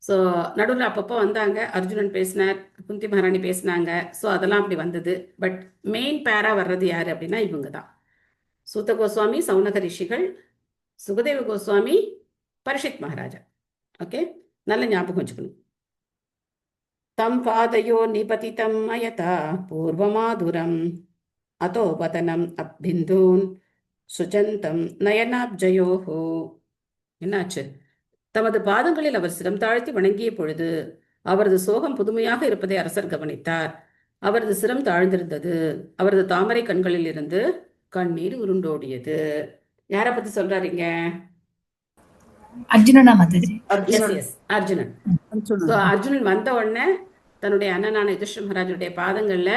Speaker 1: ஸோ நடுவில் அப்பப்போ வந்தாங்க, அர்ஜுனன் பேசினார், குந்தி மகாராணி பேசினாங்க. ஸோ அதெல்லாம் அப்படி வந்தது. பட் மெயின் பேரா வர்றது யாரு அப்படின்னா இவங்க தான், சூத்த கோஸ்வாமி, சௌனக ரிஷிகள், சுகதேவ கோஸ்வாமி, பரீட்சித் மகாராஜா. ஓகே, நல்ல ஞாபகம் வச்சுக்கணும். தம் பாதையோ நிபதிதம் அயதா பூர்வமாதுரம் அதோ வதனம் அப்பிந்தூன் சுஜந்தம் நயனாப்ஜயோஹோ. என்னாச்சு, தமது பாதங்களில் அவர் சிரம் தாழ்த்தி வணங்கிய பொழுது அவரது சோகம் புதுமையாக இருப்பதை அரசர் கவனித்தார். அவரது சிரம் தாழ்ந்திருந்தது, அவரது தாமரை கண்களில் இருந்து கண்ணீர் உருண்டோடியது. யாரை பத்தி சொல்றாருங்க,
Speaker 6: அர்ஜுனனா மாதாஜி?
Speaker 1: அர்ஜுனன். அர்ஜுனன் வந்த உடனே தன்னுடைய அண்ணனான யுதிஷ்டிர மகாராஜனுடைய பாதங்கள்ல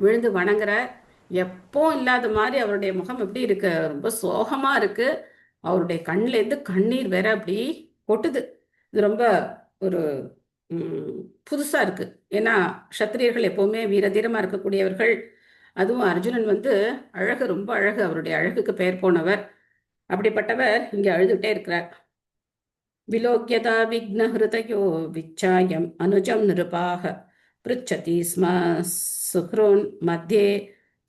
Speaker 1: விழுந்து வணங்குற. எப்போ இல்லாத மாதிரி அவருடைய முகம் எப்படி இருக்கு, ரொம்ப சோகமா இருக்கு. அவருடைய கண்ணுல இருந்து கண்ணீர் வேற அப்படி கொட்டுது. இது ரொம்ப ஒரு புதுசா இருக்கு. ஏன்னா சத்திரியர்கள் எப்பவுமே வீரதீரமா இருக்கக்கூடியவர்கள். அதுவும் அர்ஜுனன் அழகு, ரொம்ப அழகு, அவருடைய அழகுக்கு பெயர் போனவர். அப்படிப்பட்டவர் இங்க அழுதுகிட்டே இருக்கிறார். விலோக்கியதா விக்ன ஹிருதயோ விச்சாயம் அனுஜம் நிருபாக பிருச்சதி ஸ்ம சுஹ்ரோன் மத்தியே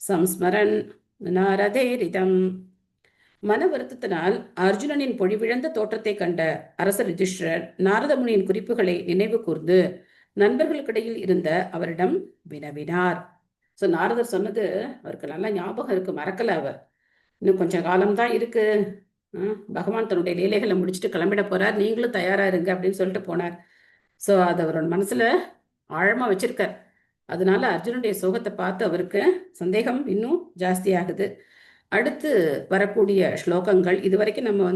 Speaker 1: சம்ஸ்மரன் நாரதேரிதம். மன வருத்தத்தினால் அர்ஜுனனின் பொழிவிழந்த தோற்றத்தை கண்ட அரசர் யுதிஷ்டிரர் நாரத முனியின் குறிப்புகளை நினைவு கூர்ந்து நண்பர்களுக்கிடையில் இருந்த அவரிடம் வினவினார். ஸோ நாரதர் சொன்னது அவருக்கு நல்லா ஞாபகம் இருக்கு, மறக்கல அவர். இன்னும் கொஞ்சம் காலம்தான் இருக்கு, பகவான் தன்னுடைய லீலைகளை முடிச்சுட்டு கிளம்பிட போறார், நீங்களும் தயாரா இருங்க அப்படின்னு சொல்லிட்டு போனார். ஸோ அது அவரோட மனசுல ஆழமா வச்சிருக்கார். அதனால அர்ஜுனுடைய சோகத்தை பார்த்து அவருக்கு சந்தேகம் இன்னும் ஜாஸ்தி ஆகுது. அடுத்து வரக்கூடிய ஸ்லோகங்கள், இதுவரைக்கும் நம்ம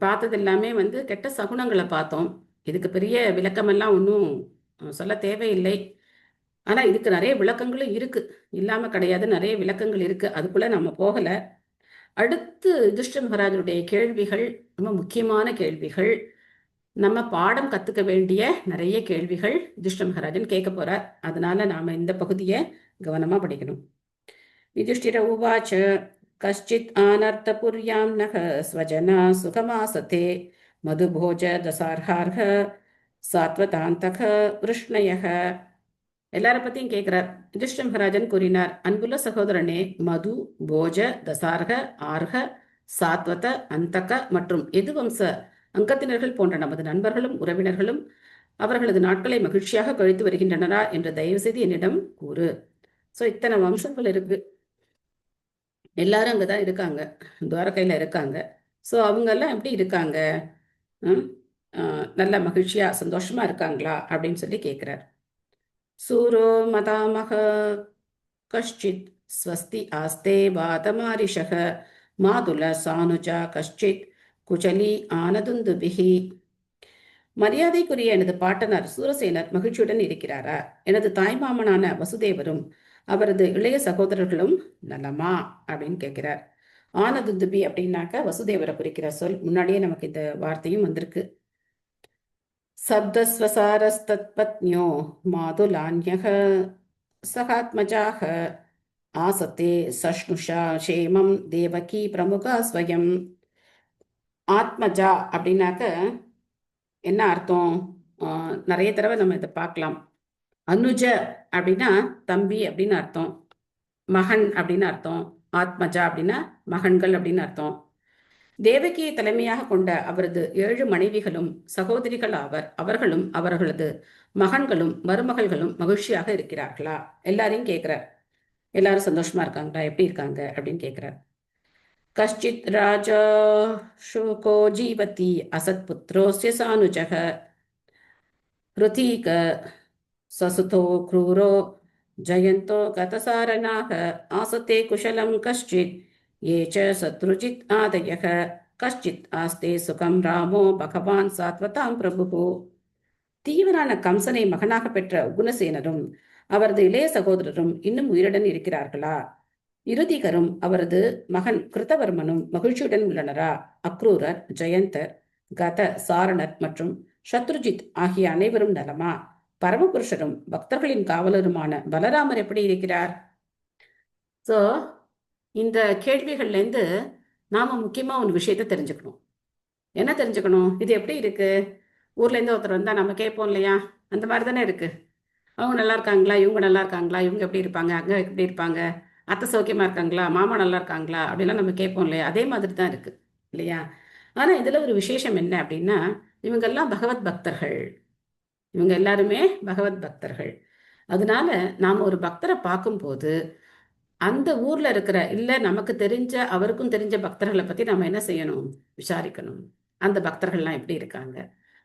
Speaker 1: பார்த்தது எல்லாமே கெட்ட சகுனங்களை பார்த்தோம். இதுக்கு பெரிய விளக்கமெல்லாம் ஒன்றும் சொல்ல தேவையில்லை. ஆனா இதுக்கு நிறைய விளக்கங்களும் இருக்கு, இல்லாம கிடையாது, நிறைய விளக்கங்கள் இருக்கு, அதுக்குள்ள நம்ம போகல. அடுத்து யுதிஷ்டிர மகாராஜனுடைய கேள்விகள் ரொம்ப முக்கியமான கேள்விகள், நம்ம பாடம் கத்துக்க வேண்டிய நிறைய கேள்விகள் யுதிஷ்டிர மகாராஜன் கேட்க போறார். அதனால நாம இந்த பகுதியை கவனமா படிக்கணும். யுதிஷ்டிர உவாச்ச கஷ்டித் ஆனர்த்தபுர்யாம் நக ஸ்வஜனா சுகமாசதே மதுபோஜ தசார்ஹார்ஹ சாத்வதாந்தக விருஷ்ணயः. எல்லார பத்தியும் கேட்கிறார். யுதிஷ்டிர மகாராஜன் கூறினார், அன்புள்ள சகோதரனே, மது, போஜ, தசார்க, ஆர்க, சாத்வத, அந்தக மற்றும் எதுவம்ச அங்கத்தினர்கள் போன்ற நமது நண்பர்களும் உறவினர்களும் அவர்களது நாட்களை மகிழ்ச்சியாக கழித்து வருகின்றனரா என்று தயவு செய்து என்னிடம் கூறு. ஸோ இத்தனை வம்சங்கள் இருக்கு, எல்லாரும் அங்கதான் இருக்காங்க, துவாரகையில இருக்காங்க. ஸோ அவங்க எல்லாம் எப்படி இருக்காங்க? நல்ல மகிழ்ச்சியா சந்தோஷமா இருக்காங்களா அப்படின்னு சொல்லி கேட்கிறார். சூரோ மதாமக கஷ்டித் ஸ்வஸ்தி ஆஸ்தே வாதமாரிஷக மாதுல சானுஜா கஷ்டித் குஜலி ஆனதுந்துபிகி. மரியாதைக்குரிய எனது பாட்டனார் சூரசேனர் மகிழ்ச்சியுடன் இருக்கிறாரா? எனது தாய்மாமனான வசுதேவரும் அவரது இளைய சகோதரர்களும் நலமா அப்படின்னு கேட்கிறார். ஆனதுந்துபி அப்படின்னாக்க வசுதேவரை குறிக்கிற சொல். முன்னாடியே நமக்கு இந்த வார்த்தையும் வந்திருக்கு. சப்தஸ்வசாரஸ்தத்பத்ன்யோ மாதுலான்யக சகாத்மஜாக ஆசத்தே சஷ்ணுஷா ஷேமம் தேவகி பிரமுகா ஸ்வயம். ஆத்மஜா அப்படின்னாக்க என்ன அர்த்தம்? நிறைய தடவை நம்ம இதை பார்க்கலாம். அனுஜ அப்படின்னா தம்பி அப்படின்னு அர்த்தம், மகன் அப்படின்னு அர்த்தம், ஆத்மஜா அப்படின்னா மகன்கள் அப்படின்னு அர்த்தம். தேவகியை தலைமையாக கொண்ட அவரது 7 மனைவிகளும் சகோதரிகள் ஆவர். அவர்களும் அவர்களது மகன்களும் மருமகள்களும் மகிழ்ச்சியாக இருக்கிறார்களா? எல்லாரையும் கேட்கிறார். எல்லாரும் சந்தோஷமா இருக்காங்களா, எப்படி இருக்காங்க அப்படின்னு கேட்கிறார். கஷ்டித் ராஜா ஷுகோ ஜீவதி அசத் புத்ரோஸ்ய சானுஜக ருதீக சசுதோ க்ரூரோ ஜயந்தோ கதசாரணாக ஆசத்தே குஷலம் கஷ்டித் ஏச்ச சத்ருஜித் ஆதயக கஷ்டித் ஆஸ்தே சுகம் ராமோ பகவான் சாத்வதாம் பிரபு. தீவரான கம்சனை மகனாக பெற்ற உகுணசேனரும் அவரது இளைய சகோதரரும் இன்னும் உயிருடன் இருக்கிறார்களா? இருதிகரும் அவரது மகன் கிருத்தவர்மனும் மகிழ்ச்சியுடன் உள்ளனரா? அக்ரூரர், ஜெயந்தர், கத, சாரணர் மற்றும் சத்ருஜித் ஆகிய அனைவரும் நலமா? பரமபுருஷரும் பக்தர்களின் காவலருமான பலராமர் எப்படி இருக்கிறார்? ஸோ இந்த கேள்விகள்லேருந்து நாம முக்கியமா ஒரு விஷயத்த தெரிஞ்சுக்கணும். என்ன தெரிஞ்சுக்கணும்? இது எப்படி இருக்கு? ஊர்ல இருந்து ஒருத்தர் வந்தா நம்ம கேட்போம் இல்லையா? அந்த மாதிரி தானே இருக்கு. அவங்க நல்லா இருக்காங்களா, இவங்க நல்லா இருக்காங்களா, இவங்க எப்படி இருப்பாங்க, அங்க எப்படி இருப்பாங்க, அத்தை சௌக்கியமா இருக்காங்களா, மாமா நல்லா இருக்காங்களா அப்படிலாம் நம்ம கேட்போம் இல்லையா? அதே மாதிரி தான் இருக்கு இல்லையா? ஆனா இதுல ஒரு விசேஷம் என்ன அப்படின்னா, இவங்கெல்லாம் பகவத் பக்தர்கள். இவங்க எல்லாருமே பகவத் பக்தர்கள். அதனால நாம ஒரு பக்தரை பார்க்கும்போது அந்த ஊர்ல இருக்கிற இல்ல நமக்கு தெரிஞ்ச அவருக்கும் தெரிஞ்ச பக்தர்களை பத்தி நம்ம என்ன செய்யணும்? விசாரிக்கணும். அந்த பக்தர்கள்லாம் எப்படி இருக்காங்க,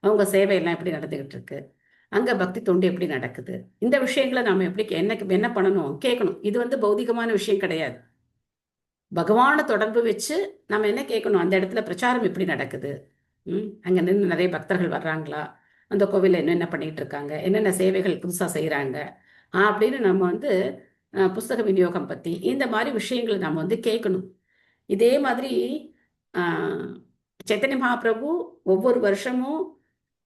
Speaker 1: அவங்க சேவையெல்லாம் எப்படி நடந்துகிட்டு இருக்கு, அங்க பக்தி தொண்டு எப்படி நடக்குது, இந்த விஷயங்களை நாம எப்படி என்ன பண்ணணும் கேட்கணும். இது பௌதிகமான விஷயம் கிடையாது. பகவானை தொடர்பு வச்சு நம்ம என்ன கேட்கணும்? அந்த இடத்துல பிரச்சாரம் எப்படி நடக்குது, அங்க நின்று நிறைய பக்தர்கள் வர்றாங்களா, அந்த கோவில்ல என்னென்ன பண்ணிட்டு இருக்காங்க, என்னென்ன சேவைகள் புதுசா செய்யறாங்க அப்படின்னு நம்ம புஸ்தக விநியோகம் பத்தி இந்த மாதிரி விஷயங்களை நாம கேட்கணும். இதே மாதிரி சைத்தன்ய மகாபிரபு ஒவ்வொரு வருஷமும்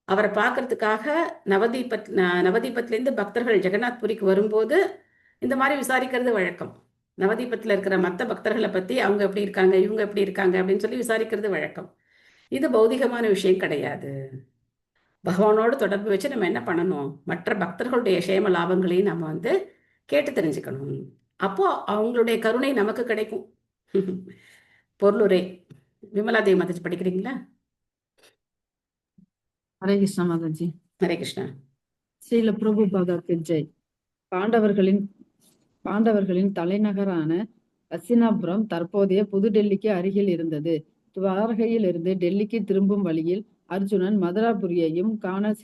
Speaker 1: அவரை பார்க்கறதுக்காக நவதீபத்திலேருந்து பக்தர்கள் ஜெகநாத் புரிக்கு வரும்போது இந்த மாதிரி விசாரிக்கிறது வழக்கம். நவதீபத்தில் இருக்கிற மற்ற பக்தர்களை பத்தி அவங்க எப்படி இருக்காங்க, இவங்க எப்படி இருக்காங்க அப்படின்னு சொல்லி விசாரிக்கிறது வழக்கம். இது பௌதிகமான விஷயம் கிடையாது. பகவானோடு தொடர்பு வச்சு நம்ம என்ன பண்ணணும்? மற்ற பக்தர்களுடைய சேம லாபங்களையும் நம்ம கேட்டு தெரிஞ்சுக்கணும். அப்போ அவங்களுடைய கருணை நமக்கு கிடைக்கும். பொருளுரை விமலாதேவி மாதாஜி படிக்கிறீங்களா?
Speaker 2: ஹரே கிருஷ்ணா மாதாஜி.
Speaker 1: ஹரே கிருஷ்ணா.
Speaker 2: ஸ்ரீல பிரபுபாதாக்கு ஜெய். பாண்டவர்களின் தலைநகரான ஹஸ்தினாபுரம் தற்போதைய புதுடெல்லிக்கு அருகில் இருந்தது. துவாரகையில் இருந்து டெல்லிக்கு திரும்பும் வழியில் அர்ஜுனன் மதுராபுரியையும் காண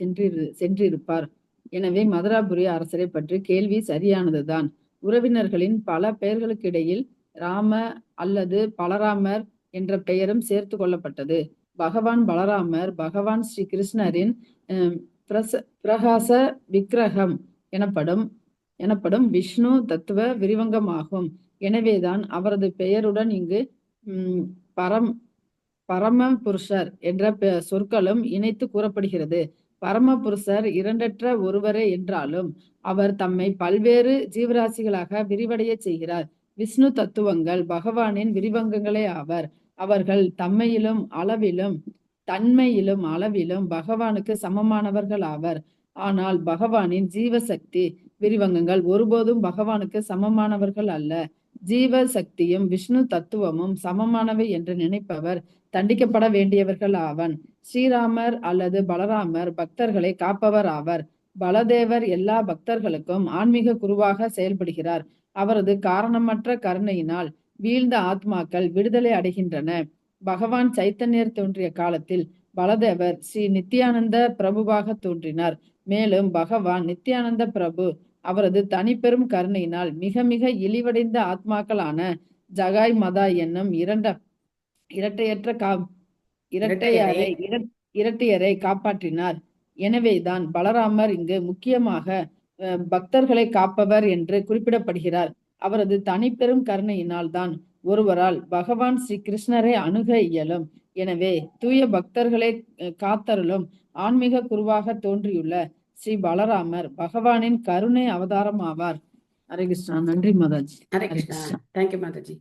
Speaker 2: சென்றிருப்பார். எனவே மதுராபுரி அரசரை பற்றி கேள்வி சரியானதுதான். உறவினர்களின் பல பெயர்களுக்கிடையில் ராம அல்லது பலராமர் என்ற பெயரும் சேர்த்து கொள்ளப்பட்டது. பகவான் பலராமர் பகவான் ஸ்ரீ கிருஷ்ணரின் பிரகாச விக்கிரகம் எனப்படும் விஷ்ணு தத்துவ விரிவங்கமாகும். எனவேதான் அவரது பெயருடன் இங்கு பரமபுருஷர் என்ற சொற்களும் இணைத்து கூறப்படுகிறது. பரமபுருஷர் இரண்டற்ற ஒருவரே என்றாலும் அவர் தம்மை பல்வேறு ஜீவராசிகளாக விரிவடைய செய்கிறார். விஷ்ணு தத்துவங்கள் பகவானின் விரிவங்கங்களே ஆவர். அவர்கள் தன்மையிலும் அளவிலும் பகவானுக்கு சமமானவர்கள் ஆவர். ஆனால் பகவானின் ஜீவசக்தி விரிவங்கங்கள் ஒருபோதும் பகவானுக்கு சமமானவர்கள் அல்ல. ஜீவ சக்தியும் விஷ்ணு தத்துவமும் சமமானவை என்று நினைப்பவர் தண்டிக்கப்பட வேண்டியவர்கள் ஆவன். ஸ்ரீராமர் அல்லது பலராமர் பக்தர்களை காப்பவர் ஆவர். பலதேவர் எல்லா பக்தர்களுக்கும் ஆன்மீக குருவாக செயல்படுகிறார். அவரது காரணமற்ற கருணையினால் வீழ்ந்த ஆத்மாக்கள் விடுதலை அடைகின்றன. பகவான் சைத்தன்யர் தோன்றிய காலத்தில் பலதேவர் ஸ்ரீ நித்யானந்த பிரபுவாக தோன்றினார். மேலும் பகவான் நித்யானந்த பிரபு அவரது தனிப்பெரும் கருணையினால் மிக மிக இழிவடைந்த ஆத்மாக்களான ஜகாய் மதா என்னும் இரட்டையரை காப்பாற்றினார். எனவேதான் பலராமர் இங்கு முக்கியமாக பக்தர்களை காப்பவர் என்று குறிப்பிடப்படுகிறார். அவரது தனிப்பெரும் கருணையினால் தான் ஒருவரால் பகவான் ஸ்ரீ கிருஷ்ணரை அணுக இயலும். எனவே தூய பக்தர்களை காத்தருளும் ஆன்மீக குருவாக தோன்றியுள்ள ஸ்ரீ பலராமர் பகவானின் கருணை அவதாரம் ஆவார். ஹரே கிருஷ்ணா. நன்றி மாதாஜி.
Speaker 1: ஹரே கிருஷ்ணா. தேங்க்யூ மாதாஜி.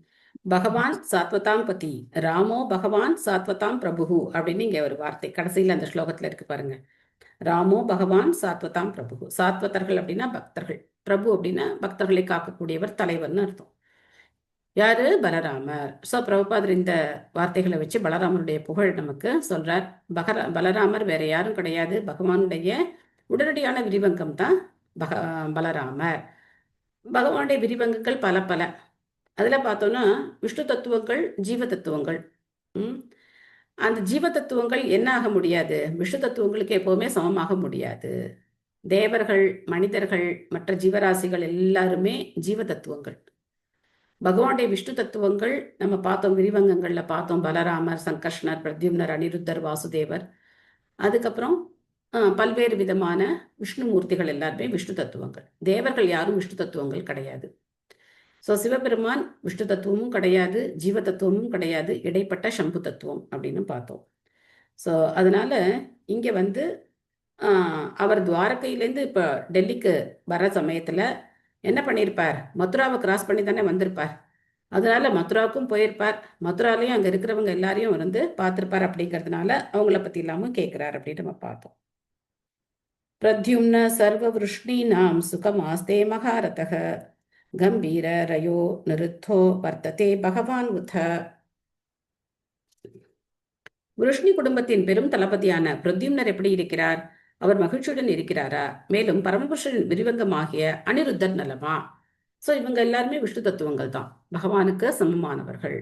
Speaker 1: பகவான் சாத்வதாம் பதி, ராமோ பகவான் சாத்வதாம் பிரபு அப்படின்னு இங்க ஒரு வார்த்தை கடைசியில் அந்த ஸ்லோகத்துல இருக்கு பாருங்க. ராமோ பகவான் சாத்வதாம் பிரபு. சாத்வதர்கள் அப்படின்னா பக்தர்கள், பிரபு அப்படின்னா பக்தர்களை காக்கக்கூடியவர், தலைவர்னு அர்த்தம். யாரு? பலராமர். ஸோ பிரபுபாதர் இந்த வார்த்தைகளை வச்சு பலராமருடைய புகழ் நமக்கு சொல்றார். பலராமர் வேற யாரும் கிடையாது, பகவானுடைய உடனடியான விரிவங்கம் தான் பலராமர். பகவானுடைய விரிவங்கங்கள் பல பல. அதுல பார்த்தோம்னா விஷ்ணு தத்துவங்கள், ஜீவ தத்துவங்கள். அந்த ஜீவ தத்துவங்கள் என்ன ஆக முடியாது? விஷ்ணு தத்துவங்களுக்கு எப்பவுமே சமமாக முடியாது. தேவர்கள், மனிதர்கள், மற்ற ஜீவராசிகள் எல்லாருமே ஜீவ தத்துவங்கள். பகவானுடைய விஷ்ணு தத்துவங்கள் நம்ம பார்த்தோம், விரிவங்கங்கள்ல பார்த்தோம். பலராமர், சங்கர்ஷ்ணர், பிரத்யும்னர், அனிருத்தர், வாசுதேவர். அதுக்கப்புறம் பல்வேறு விதமான விஷ்ணு மூர்த்திகள் எல்லாருமே விஷ்ணு தத்துவங்கள். தேவர்கள் யாரும் விஷ்ணு தத்துவங்கள் கிடையாது. ஸோ சிவபெருமான் விஷ்ணு தத்துவமும் கிடையாது, ஜீவ தத்துவமும் கிடையாது, இடைப்பட்ட சம்பு தத்துவம் அப்படின்னு பார்த்தோம். ஸோ அதனால இங்க அவர் துவாரகையிலேருந்து இப்போ டெல்லிக்கு வர சமயத்துல என்ன பண்ணியிருப்பார்? மதுராவை கிராஸ் பண்ணி தானே வந்திருப்பார். அதனால மதுராவுக்கும் போயிருப்பார். மதுராலையும் அங்க இருக்கிறவங்க எல்லாரையும் பார்த்திருப்பார். அப்படிங்கிறதுனால அவங்கள பத்தி இல்லாம கேட்கிறார் அப்படின்னு நம்ம பார்த்தோம். பிரத்யும்ன சர்வ விருஷ்ணீனாம் சுகமாஸ்தே மகாரதக கம்பீர ரயோ நிருத்தோ வர்த்ததே பகவான் உத. விருஷ்ணி குடும்பத்தின் பெரும் தளபதியான பிரத்யும்னர் எப்படி இருக்கிறார்? அவர் மகிழ்ச்சியுடன் இருக்கிறாரா? மேலும் பரமபுருஷன் விரிவங்கமாகிய அனிருத்தர் நலமா? ஸோ இவங்க எல்லாருமே விஷ்ணு தத்துவங்கள் தான், பகவானுக்கு சமமானவர்கள்.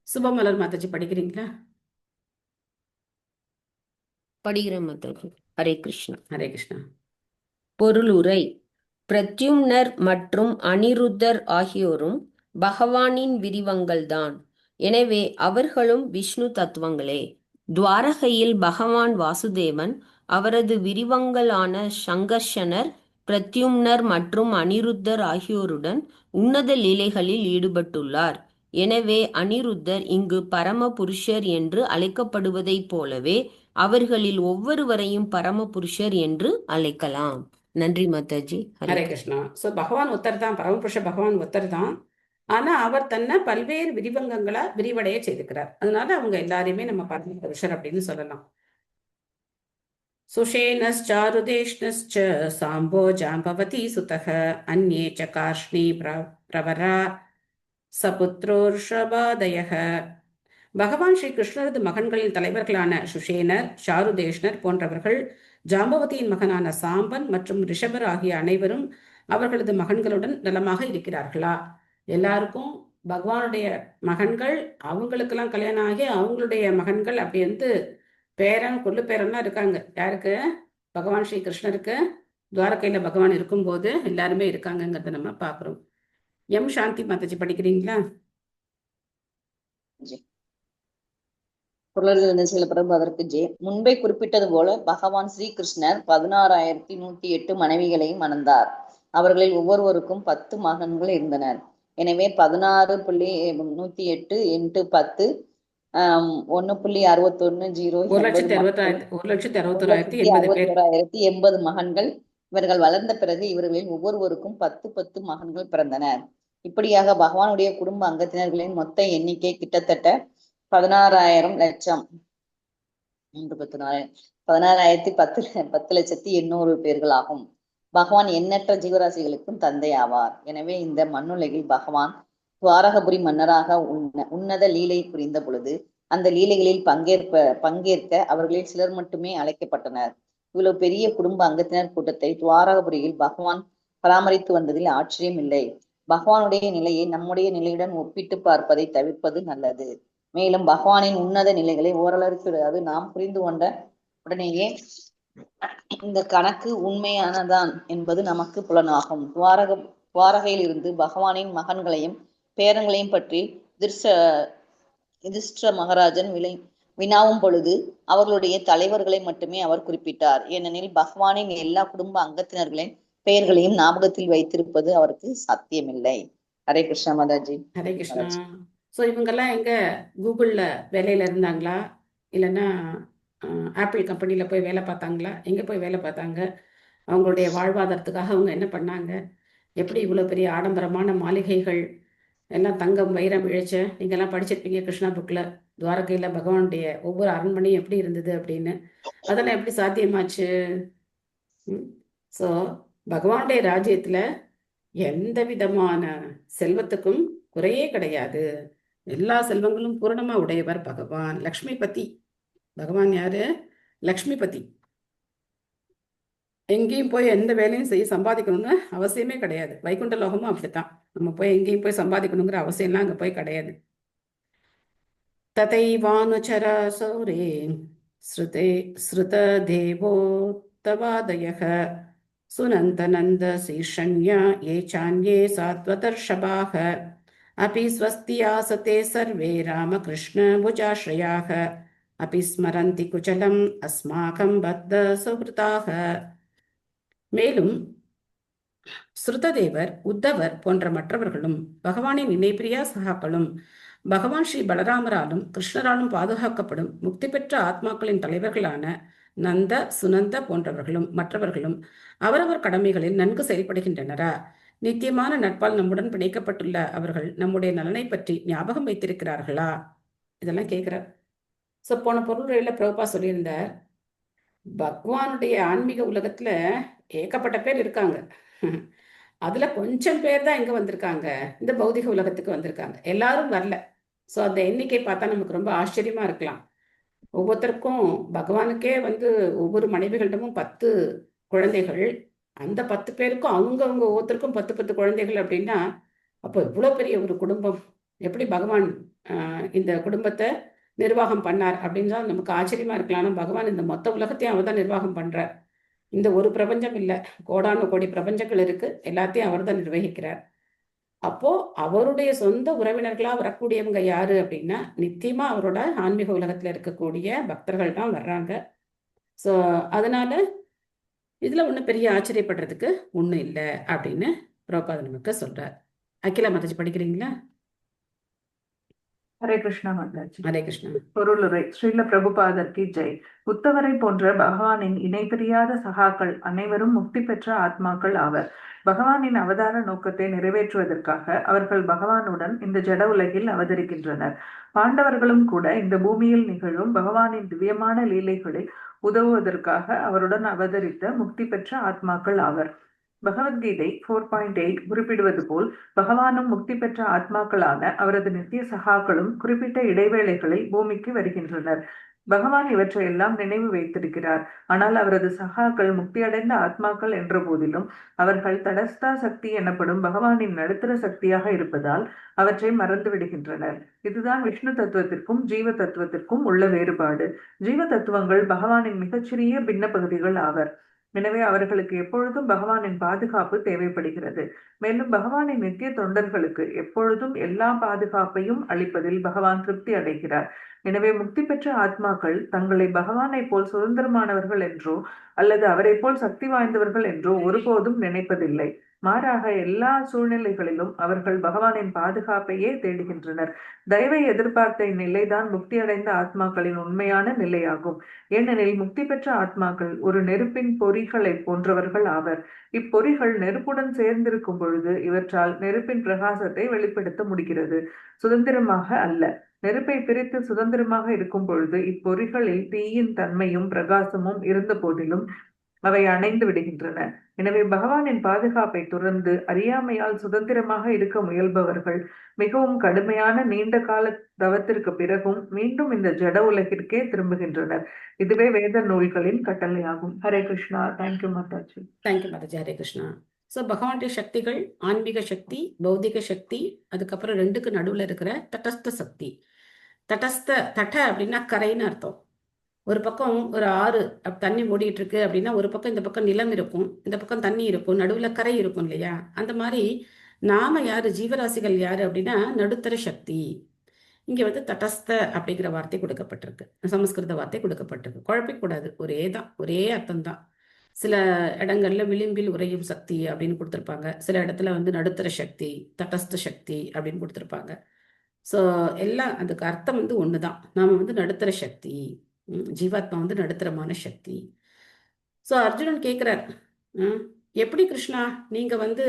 Speaker 1: சுபமலர் மாதாஜி படிக்கிறீங்களா?
Speaker 8: படிக்கிறேன் மாதாஜி. ஹரே கிருஷ்ணா.
Speaker 1: ஹரே கிருஷ்ணா.
Speaker 8: பொருளுரை. பிரத்யும்னர் மற்றும் அனிருத்தர் ஆகியோரும் பகவானின் விரிவங்கள்தான். எனவே அவர்களும் விஷ்ணு தத்துவங்களே. துவாரகையில் பகவான் வாசுதேவன் அவரது விரிவங்களான சங்கர்ஷனர், பிரத்யும்னர் மற்றும் அனிருத்தர் ஆகியோருடன் உன்னத லீலைகளில் ஈடுபட்டுள்ளார். எனவே அனிருத்தர் இங்கு பரம புருஷர் என்று அழைக்கப்படுவதைப் போலவே அவர்களில் ஒவ்வொருவரையும் பரம புருஷர் என்று அழைக்கலாம். நன்றி மாதாஜி.
Speaker 1: ஹரே கிருஷ்ணா. ஸோ பகவான் ஒருத்தர் தான், பரமபுருஷ பகவான் ஒருத்தர் தான். ஆனா அவர் தன்னை பல்வேறு விரிவங்கங்களா விரிவடைய செய்திருக்கிறார். அதனால அவங்க எல்லாரையுமே நம்ம பரம புருஷர் அப்படின்னு சொல்லலாம். சுஷேனஸ்சாருதேஷ்ணஸ்ச சாம்போ ஜாம்பவதி சுதக அந்யே ச கார்ஷ்ணி பிரவரா சபுத்ரோர்ஷபாதயக. பகவான் ஸ்ரீ கிருஷ்ணரது மகன்களின் தலைவர்களான சுஷேனர், சாருதேஷ்ணர் போன்றவர்கள், ஜாம்பவதியின் மகனான சாம்பன் மற்றும் ரிஷபர் ஆகிய அனைவரும் அவர்களது மகன்களுடன் நலமாக இருக்கிறார்களா? எல்லாருக்கும் பகவானுடைய மகன்கள், அவங்களுக்கெல்லாம் கல்யாணம் ஆகி அவங்களுடைய மகன்கள் அப்படி பேரன் கொள்ளு பேரன்லாம் இருக்காங்க. யாருக்கு? பகவான் ஸ்ரீ கிருஷ்ணருக்கு துவாரகையில பகவான் இருக்கும்போது எல்லாருமே இருக்காங்கிறத நம்ம பார்க்கிறோம். எம் சாந்தி மாதாஜி படிக்கிறீங்களா?
Speaker 9: சில பிரபு அதற்கு ஜே. முன்பே குறிப்பிட்டது போல பகவான் ஸ்ரீகிருஷ்ணர் 16,108 மனைவிகளையும் மணந்தார். அவர்களில் ஒவ்வொருவருக்கும் 10 மகன்கள் இருந்தனர். எனவே 16,108 × 10 1,61,080 மகன்கள். இவர்கள் வளர்ந்த பிறகு இவர்களில் ஒவ்வொருவருக்கும் 10 மகன்கள் பிறந்தனர். இப்படியாக பகவானுடைய குடும்ப அங்கத்தினர்களின் மொத்த எண்ணிக்கை கிட்டத்தட்ட 16,000 லட்சம். 16,10,800 பேர்கள் ஆகும். பகவான் எண்ணற்ற ஜீவராசிகளுக்கும் தந்தை ஆவார். எனவே இந்த மண்ணுலகில் பகவான் துவாரகபுரி மன்னராக உன்னத லீலை புரிந்த பொழுது அந்த லீலைகளில் பங்கேற்க அவர்களில் சிலர் மட்டுமே அழைக்கப்பட்டனர். இவ்வளவு பெரிய குடும்ப அங்கத்தினர் கூட்டத்தை துவாரகபுரியில் பகவான் பராமரித்து வந்ததில் ஆச்சரியம் இல்லை. பகவானுடைய நிலையை நம்முடைய நிலையுடன் ஒப்பிட்டு பார்ப்பதை தவிர்ப்பது நல்லது. மேலும் பகவானின் உன்னத நிலைகளை ஓரளவுக்கு நாம் புரிந்து கொண்ட உடனேயே இந்த கணக்கு உண்மையானதான் என்பது நமக்கு புலனாகும். துவாரகையில் இருந்து பகவானின் மகன்களையும் பேரங்களையும் பற்றி யுதிஷ்டிர மகாராஜன் வினாவும் பொழுது அவர்களுடைய தலைவர்களை மட்டுமே அவர் குறிப்பிட்டார். ஏனெனில் பகவானின் எல்லா குடும்ப அங்கத்தினர்களின் பெயர்களையும் ஞாபகத்தில் வைத்திருப்பது அவருக்கு சாத்தியமில்லை. ஹரே கிருஷ்ணா மாதாஜி.
Speaker 1: ஹரே கிருஷ்ணா. ஸோ இவங்கெல்லாம் எங்க கூகுளில் வேலையில் இருந்தாங்களா, இல்லைன்னா ஆப்பிள் கம்பெனியில் போய் வேலை பார்த்தாங்களா, எங்கே போய் வேலை பார்த்தாங்க, அவங்களுடைய வாழ்வாதாரத்துக்காக அவங்க என்ன பண்ணாங்க, எப்படி இவ்வளோ பெரிய ஆடம்பரமான மாளிகைகள் எல்லாம் தங்கம் வைரம் இழைச்ச, நீங்கள்லாம் படிச்சிருப்பீங்க கிருஷ்ணா புக்கில், துவாரகையில் பகவானுடைய ஒவ்வொரு அரண்மனையும் எப்படி இருந்தது அப்படின்னு. அதெல்லாம் எப்படி சாத்தியமாச்சு? ஸோ பகவானுடைய ராஜ்யத்தில் எந்த விதமான செல்வத்துக்கும் குறையே கிடையாது. எல்லா செல்வங்களும் பூரணமா உடையவர் பகவான். லக்ஷ்மிபதி. பகவான் யாரு? லக்ஷ்மிபதி. எங்கேயும் போய் எந்த வேலையும் சம்பாதிக்கணும்னு அவசியமே கிடையாது. வைகுண்ட லோகமும் அப்படித்தான். நம்ம போய் எங்கேயும் போய் சம்பாதிக்கணுங்கிற அவசியம்லாம் அங்கே போய் கிடையாது. ததைவானுச்சர சௌரே ஸ்ருத தேவோத்தவாதயः சுனந்தநந்த சீர்ஷண்யா ஏ சான்யே சாத்வதர்ஷபாः अपि स्वस्तियासते सर्वे रामकृष्णभुजाश्रयाः अपि स्मरन्ति कुचलम् अस्माकं बद्ध सुहृताः. மேலும் ஸ்ருததேவர், உத்தவர் போன்ற மற்றவர்களும் பகவானின் இணைப்பிரியா சகாக்களும் பகவான் ஸ்ரீ பலராமராலும் கிருஷ்ணராலும் பாதுகாக்கப்படும் முக்தி பெற்ற ஆத்மாக்களின் தலைவர்களான நந்த, சுனந்த போன்றவர்களும் மற்றவர்களும் அவரவர் கடமைகளில் நன்கு செயல்படுகின்றனரா? நித்தியமான நட்பால் நம்முடன் பிணைக்கப்பட்டுள்ள அவர்கள் நம்முடைய நலனை பற்றி ஞாபகம் வைத்திருக்கிறார்களா? இதெல்லாம் கேட்கிறார். ஸோ போன பொருளுரையில் பிரபுபா சொல்லியிருந்தார், பகவானுடைய ஆன்மீக உலகத்துல ஏகப்பட்ட பேர் இருக்காங்க. அதுல கொஞ்சம் பேர் தான் இங்க வந்திருக்காங்க, இந்த பௌதிக உலகத்துக்கு வந்திருக்காங்க. எல்லாரும் வரல. ஸோ அந்த எண்ணிக்கை பார்த்தா நமக்கு ரொம்ப ஆச்சரியமா இருக்கலாம். ஒவ்வொருத்தருக்கும் பகவானுக்கே ஒவ்வொரு மனைவிகளிடமும் 10 குழந்தைகள். அந்த 10 பேருக்கும் அவங்கவுங்க ஒவ்வொருத்தருக்கும் 10 குழந்தைகள் அப்படின்னா, அப்போ இவ்வளோ பெரிய ஒரு குடும்பம் எப்படி பகவான் இந்த குடும்பத்தை நிர்வாகம் பண்ணார் அப்படின்னு தான் நமக்கு ஆச்சரியமா இருக்கலாம். ஆனால் பகவான் இந்த மொத்த உலகத்தையும் அவர் தான் நிர்வாகம் பண்றார். இந்த ஒரு பிரபஞ்சம் இல்லை, கோடானு கோடி பிரபஞ்சங்கள் இருக்கு, எல்லாத்தையும் அவர் தான் நிர்வகிக்கிறார். அப்போ அவருடைய சொந்த உறவினர்களா வரக்கூடியவங்க யாரு அப்படின்னா, நித்தியமா அவரோட ஆன்மீக உலகத்துல இருக்கக்கூடிய பக்தர்கள் தான் வர்றாங்க. ஸோ அதனால இதுல ஒன்றும் பெரிய ஆச்சரியப்படுறதுக்கு ஒன்றும் இல்லை அப்படின்னு பிரபுபாத நமக்கு சொல்றார். அகிலா மாதாஜி படிக்கிறீங்களா?
Speaker 3: ஹரே கிருஷ்ணா மாதாஜி.
Speaker 1: ஹரே கிருஷ்ணா.
Speaker 3: பொருளுரை. ஸ்ரீல பிரபுபாதர் கி ஜெய். உத்தவரை போன்ற பகவானின் இணைபிரியாத சகாக்கள் அனைவரும் முக்தி பெற்ற ஆத்மாக்கள் ஆவர். பகவானின் அவதார நோக்கத்தை நிறைவேற்றுவதற்காக அவர்கள் பகவானுடன் இந்த ஜட உலகில் அவதரிக்கின்றனர். பாண்டவர்களும் கூட இந்த பூமியில் நிகழும் பகவானின் திவ்யமான லீலைகளில் உதவுவதற்காக அவருடன் அவதரித்த முக்தி பெற்ற ஆத்மாக்கள் ஆவர். பகவத்கீதை 4.8 குறிப்பிடுவது போல் பகவானும் முக்தி பெற்ற ஆத்மாக்களான அவரது நித்திய சகாக்களும் குறிப்பிட்ட இடைவேளைகளில் பூமிக்கு வருகின்றனர். பகவான் இவற்றையெல்லாம் நினைவு வைத்திருக்கிறார். ஆனால் அவரது சகாக்கள் முக்தியடைந்த ஆத்மாக்கள் என்ற போதிலும் அவர்கள் தடஸ்தா சக்தி எனப்படும் பகவானின் நடுத்தர சக்தியாக இருப்பதால் அவற்றை மறந்து விடுகின்றனர். இதுதான் விஷ்ணு தத்துவத்திற்கும் ஜீவ தத்துவத்திற்கும் உள்ள வேறுபாடு. ஜீவ தத்துவங்கள் பகவானின் மிகச்சிறிய பின்ன பகுதிகள் ஆவர். எனவே அவர்களுக்கு எப்பொழுதும் பகவானின் பாதுகாப்பு தேவைப்படுகிறது. மேலும் பகவானின் நித்திய தொண்டர்களுக்கு எப்பொழுதும் எல்லா பாதுகாப்பையும் அளிப்பதில் பகவான் திருப்தி அடைகிறார். எனவே முக்தி பெற்ற ஆத்மாக்கள் தங்களை பகவானை போல் சுதந்திரமானவர்கள் என்றோ அல்லது அவரை போல் சக்தி வாய்ந்தவர்கள் என்றோ ஒருபோதும் நினைப்பதில்லை. மாறாக எல்லா சூழ்நிலைகளிலும் அவர்கள் பகவானின் பாதுகாப்பையே தேடுகின்றனர். தயவை எதிர்பார்த்த இந்நிலைதான் முக்தி அடைந்த ஆத்மாக்களின் உண்மையான நிலையாகும். ஏனெனில் முக்தி பெற்ற ஆத்மாக்கள் ஒரு நெருப்பின் பொறிகளை போன்றவர்கள் ஆவர். இப்பொறிகள் நெருப்புடன் சேர்ந்திருக்கும் பொழுது இவற்றால் நெருப்பின் பிரகாசத்தை வெளிப்படுத்த முடிகிறது, சுதந்திரமாக அல்ல. நெருப்பை பிரித்து சுதந்திரமாக இருக்கும் பொழுது இப்பொறிகளில் தீயின் தன்மையும் பிரகாசமும் இருந்த போதிலும் அவை அணைந்து விடுகின்றன. எனவே பகவானின் பாதுகாப்பை துறந்து அறியாமையால் சுதந்திரமாக இருக்க முயல்பவர்கள் மிகவும் கடுமையான நீண்ட கால தவத்திற்கு பிறகும் மீண்டும் இந்த ஜட உலகிற்கே திரும்புகின்றனர். இதுவே வேத நூல்களின் கட்டளையாகும். Hare Krishna. Thank you Mataji.
Speaker 1: Thank you Mataji. Hare Krishna. So பகவானுடைய சக்திகள் ஆன்மீக சக்தி, பௌதிக சக்தி, அதுக்கப்புறம் ரெண்டுக்கு நடுவில் இருக்கிற தட்டஸ்த சக்தி. தட்ட அப்படின்னா கரைன்னு அர்த்தம். ஒரு பக்கம் ஒரு ஆறு தண்ணி ஓடிட்டு இருக்கு அப்படின்னா ஒரு பக்கம் இந்த பக்கம் நிலம் இருக்கும், இந்த பக்கம் தண்ணி இருக்கும், நடுவில் கரை இருக்கும் இல்லையா? அந்த மாதிரி நாம யாரு, ஜீவராசிகள் யாரு அப்படின்னா நடுத்தர சக்தி. இங்க வந்து தட்டஸ்த அப்படிங்கிற வார்த்தை கொடுக்கப்பட்டிருக்கு, சமஸ்கிருத வார்த்தை கொடுக்கப்பட்டிருக்கு. குழப்பிக்கூடாது, ஒரே அர்த்தம் தான். சில இடங்கள்ல விளிம்பில் உறையும் சக்தி அப்படின்னு கொடுத்துருப்பாங்க, சில இடத்துல வந்து நடுத்தர சக்தி, தட்டஸ்த சக்தி அப்படின்னு கொடுத்துருப்பாங்க. ஸோ எல்லாம் அதுக்கு அர்த்தம் வந்து ஒண்ணுதான். நாம வந்து நடுத்தர சக்தி, ஜீவாத்மா வந்து நடுத்தரமான சக்தி. ஸோ அர்ஜுனன் கேட்குறார், எப்படி கிருஷ்ணா நீங்க வந்து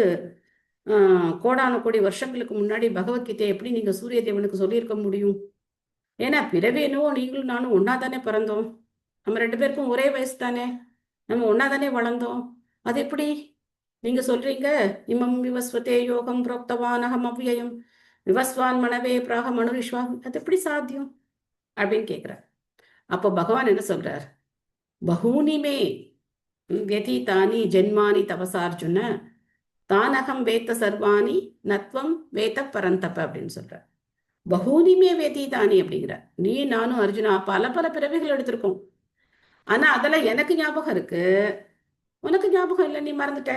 Speaker 1: கோடான கோடி வருஷங்களுக்கு முன்னாடி பகவத்கீதையை எப்படி நீங்க சூரிய தேவனுக்கு சொல்லியிருக்க முடியும்? ஏன்னா பிறவேனோ நீங்களும் நானும் ஒன்னா தானே பிறந்தோம், நம்ம 2 பேருக்கும் ஒரே வயசு தானே, நம்ம ஒன்னா தானே வளர்ந்தோம். அது எப்படி நீங்க சொல்றீங்க இமம் விவஸ்வதே யோகம் புரோக்தவான் அகம் அவ்யயம் விவஸ்வான் மனவே பிராக மனுரிஷ்வா, அது எப்படி சாத்தியம் அப்படின்னு கேட்குறார். அப்போ பகவான் என்ன சொல்றார், பகூனிமே வியதீதானி ஜென்மானி தபசார்ஜுன தானகம் வேத்த சர்வாணி நத்வம் வேத்த பரந்தப்ப அப்படின்னு சொல்றார். பகூனிமே வியதீதானி அப்படிங்கிற, நீ நானும் அர்ஜுனா பல பல பிறவிகள் எடுத்திருக்கோம், ஆனா அதெல்லாம் எனக்கு ஞாபகம் இருக்கு, உனக்கு ஞாபகம் இல்லை, நீ மறந்துட்ட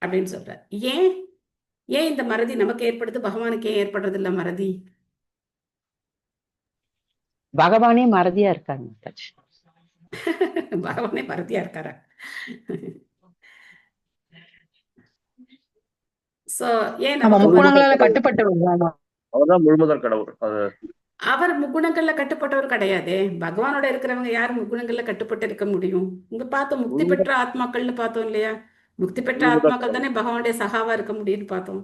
Speaker 1: அப்படின்னு சொல்ற. ஏன் இந்த மறதி நமக்கு ஏற்படுது, பகவானுக்கு ஏன் ஏற்படுறது இல்ல மறதி?
Speaker 10: பகவானே மறதியா இருக்காங்க.
Speaker 1: பகவானே மறதியா இருக்காரா? சோ ஏன்
Speaker 10: முக்குணங்களால கட்டுப்பட்டவர்
Speaker 7: அவர்தான் முழுமுதல் கடவுள்.
Speaker 1: அவர் முக்குணங்கள்ல கட்டுப்பட்டவர் கிடையாதே. பகவானோட இருக்கிறவங்க யாரும் முக்குணங்கள்ல கட்டுப்பட்டு இருக்க முடியும்? இங்க பார்த்தோம் முக்தி பெற்ற ஆத்மாக்கள்னு பார்த்தோம் இல்லையா? முக்தி பெற்ற ஆத்மாக்கள் தானே பகவானுடைய சகாவா இருக்க முடியும்னு பார்த்தோம்.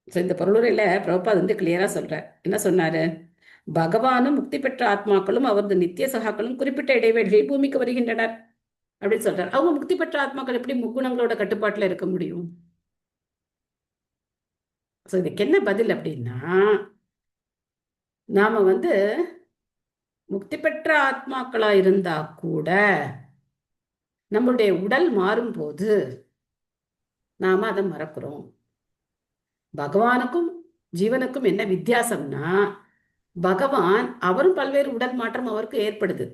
Speaker 1: இந்த பொருளுரையில பிரபுபாத் வந்து கிளியரா சொல்ற, என்ன சொன்னாரு, பகவானும் முக்தி பெற்ற ஆத்மாக்களும் அவரது நித்திய சகாக்களும் குறிப்பிட்ட இடைவெளிகளில் பூமிக்கு வருகின்றனர் அப்படின்னு சொல்றாரு. அவங்க முக்தி பெற்ற ஆத்மாக்கள் எப்படி முக்குணங்களோட கட்டுப்பாட்டுல இருக்க முடியும்? சோ இதுக்கு என்ன பதில் அப்படின்னா, நாம வந்து முக்தி பெற்ற ஆத்மாக்களா இருந்தா கூட நம்மளுடைய உடல் மாறும் போது நாம அதை மறக்கிறோம். பகவானுக்கும் ஜீவனுக்கும் என்ன வித்தியாசம்னா, பகவான் அவரும் பல்வேறு உடல் மாற்றம் அவருக்கு ஏற்படுது.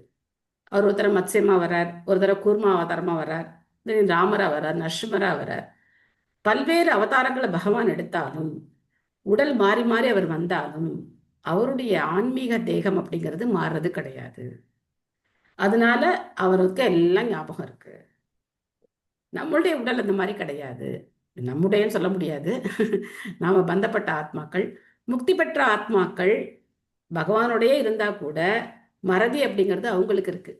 Speaker 1: அவர் ஒரு தடவை மத்ஸ்யமா வர்றார், ஒரு தடவை கூர்மா அவதாரமா வர்றார், ராமரா வர்றார், நரசிம்மரா வர்றார். பல்வேறு அவதாரங்களை பகவான் எடுத்தாலும், உடல் மாறி மாறி அவர் வந்தாலும் அவருடைய ஆன்மீக தேகம் அப்படிங்கிறது மாறுறது கிடையாது. அதனால அவருக்கு எல்லாம் ஞாபகம் இருக்கு. நம்மளுடைய உடல் அந்த மாதிரி கிடையாது. நம்முடையன்னு சொல்ல முடியாது, நாம பந்தப்பட்ட ஆத்மாக்கள். முக்தி பெற்ற ஆத்மாக்கள் பகவானோடய இருந்தா கூட மறதி அப்படிங்கிறது அவங்களுக்கு இருக்கு.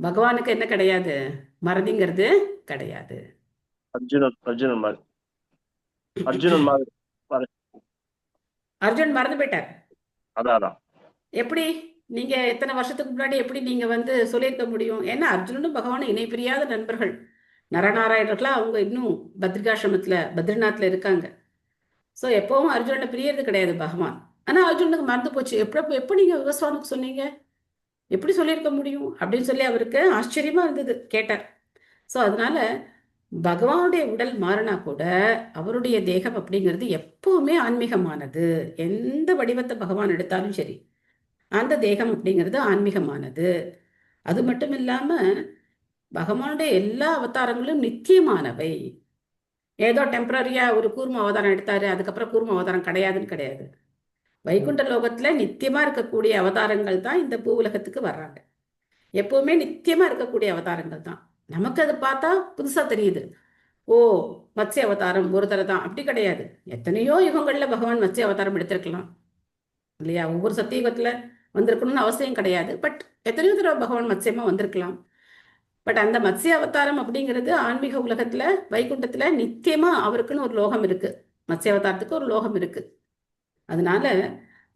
Speaker 1: பகவானுக்கு என்ன கிடையாது, மறதிங்கிறது கிடையாது. அர்ஜுன் மறந்து போயிட்டார். எப்படி நீங்க எத்தனை வருஷத்துக்கு முன்னாடி எப்படி நீங்க வந்து சொல்லியிருக்க முடியும்? ஏன்னா அர்ஜுனனும் பகவானும் இணை பிரியாத நண்பர்கள். நரநாராயணர்களா அவங்க இன்னும் பத்ரிகாசிரமத்துல பத்ரிநாத்ல இருக்காங்க. ஸோ எப்பவும் அர்ஜுனனை பிரியறது கிடையாது பகவான். ஆனா அர்ஜுனுக்கு மறந்து போச்சு. எப்போ நீங்க விவஸ்வானுக்கு சொன்னீங்க, எப்படி சொல்லியிருக்க முடியும் அப்படின்னு சொல்லி அவருக்கு ஆச்சரியமா இருந்தது, கேட்டார். ஸோ அதனால பகவானுடைய உடல் மாறினா கூட அவருடைய தேகம் அப்படிங்கிறது எப்பவுமே ஆன்மீகமானது. எந்த வடிவத்தை பகவான் எடுத்தாலும் சரி, அந்த தேகம் அப்படிங்கிறது ஆன்மீகமானது. அது மட்டும் இல்லாம பகவானுடைய எல்லா அவதாரங்களும் நித்தியமானவை. ஏதோ டெம்பரரியா ஒரு கூர்ம அவதாரம் எடுத்தாரு, அதுக்கப்புறம் கூர்ம அவதாரம் கிடையாதுன்னு கிடையாது. வைகுண்ட லோகத்துல நித்தியமா இருக்கக்கூடிய அவதாரங்கள் தான் இந்த பூ உலகத்துக்கு வர்றாங்க. எப்பவுமே நித்தியமா இருக்கக்கூடிய அவதாரங்கள் தான். நமக்கு அதை பார்த்தா புதுசா தெரியுது, ஓ மத்ஸ்ய அவதாரம் ஒரு தடவை தான், அப்படி கிடையாது. எத்தனையோ யுகங்கள்ல பகவான் மத்ஸ்ய அவதாரம் எடுத்திருக்கலாம் இல்லையா? ஒவ்வொரு சத்தியுகத்துல வந்திருக்கணும்னு அவசியம் கிடையாது. பட் எத்தனையோ தடவை பகவான் மத்ஸ்யமா வந்திருக்கலாம். பட் அந்த மத்ஸ்ய அவதாரம் அப்படிங்கிறது ஆன்மீக உலகத்துல வைகுண்டத்துல நித்தியமா அவருக்குன்னு ஒரு லோகம் இருக்கு. மத்ஸ்ய அவதாரத்துக்கு ஒரு லோகம் இருக்கு. அதனால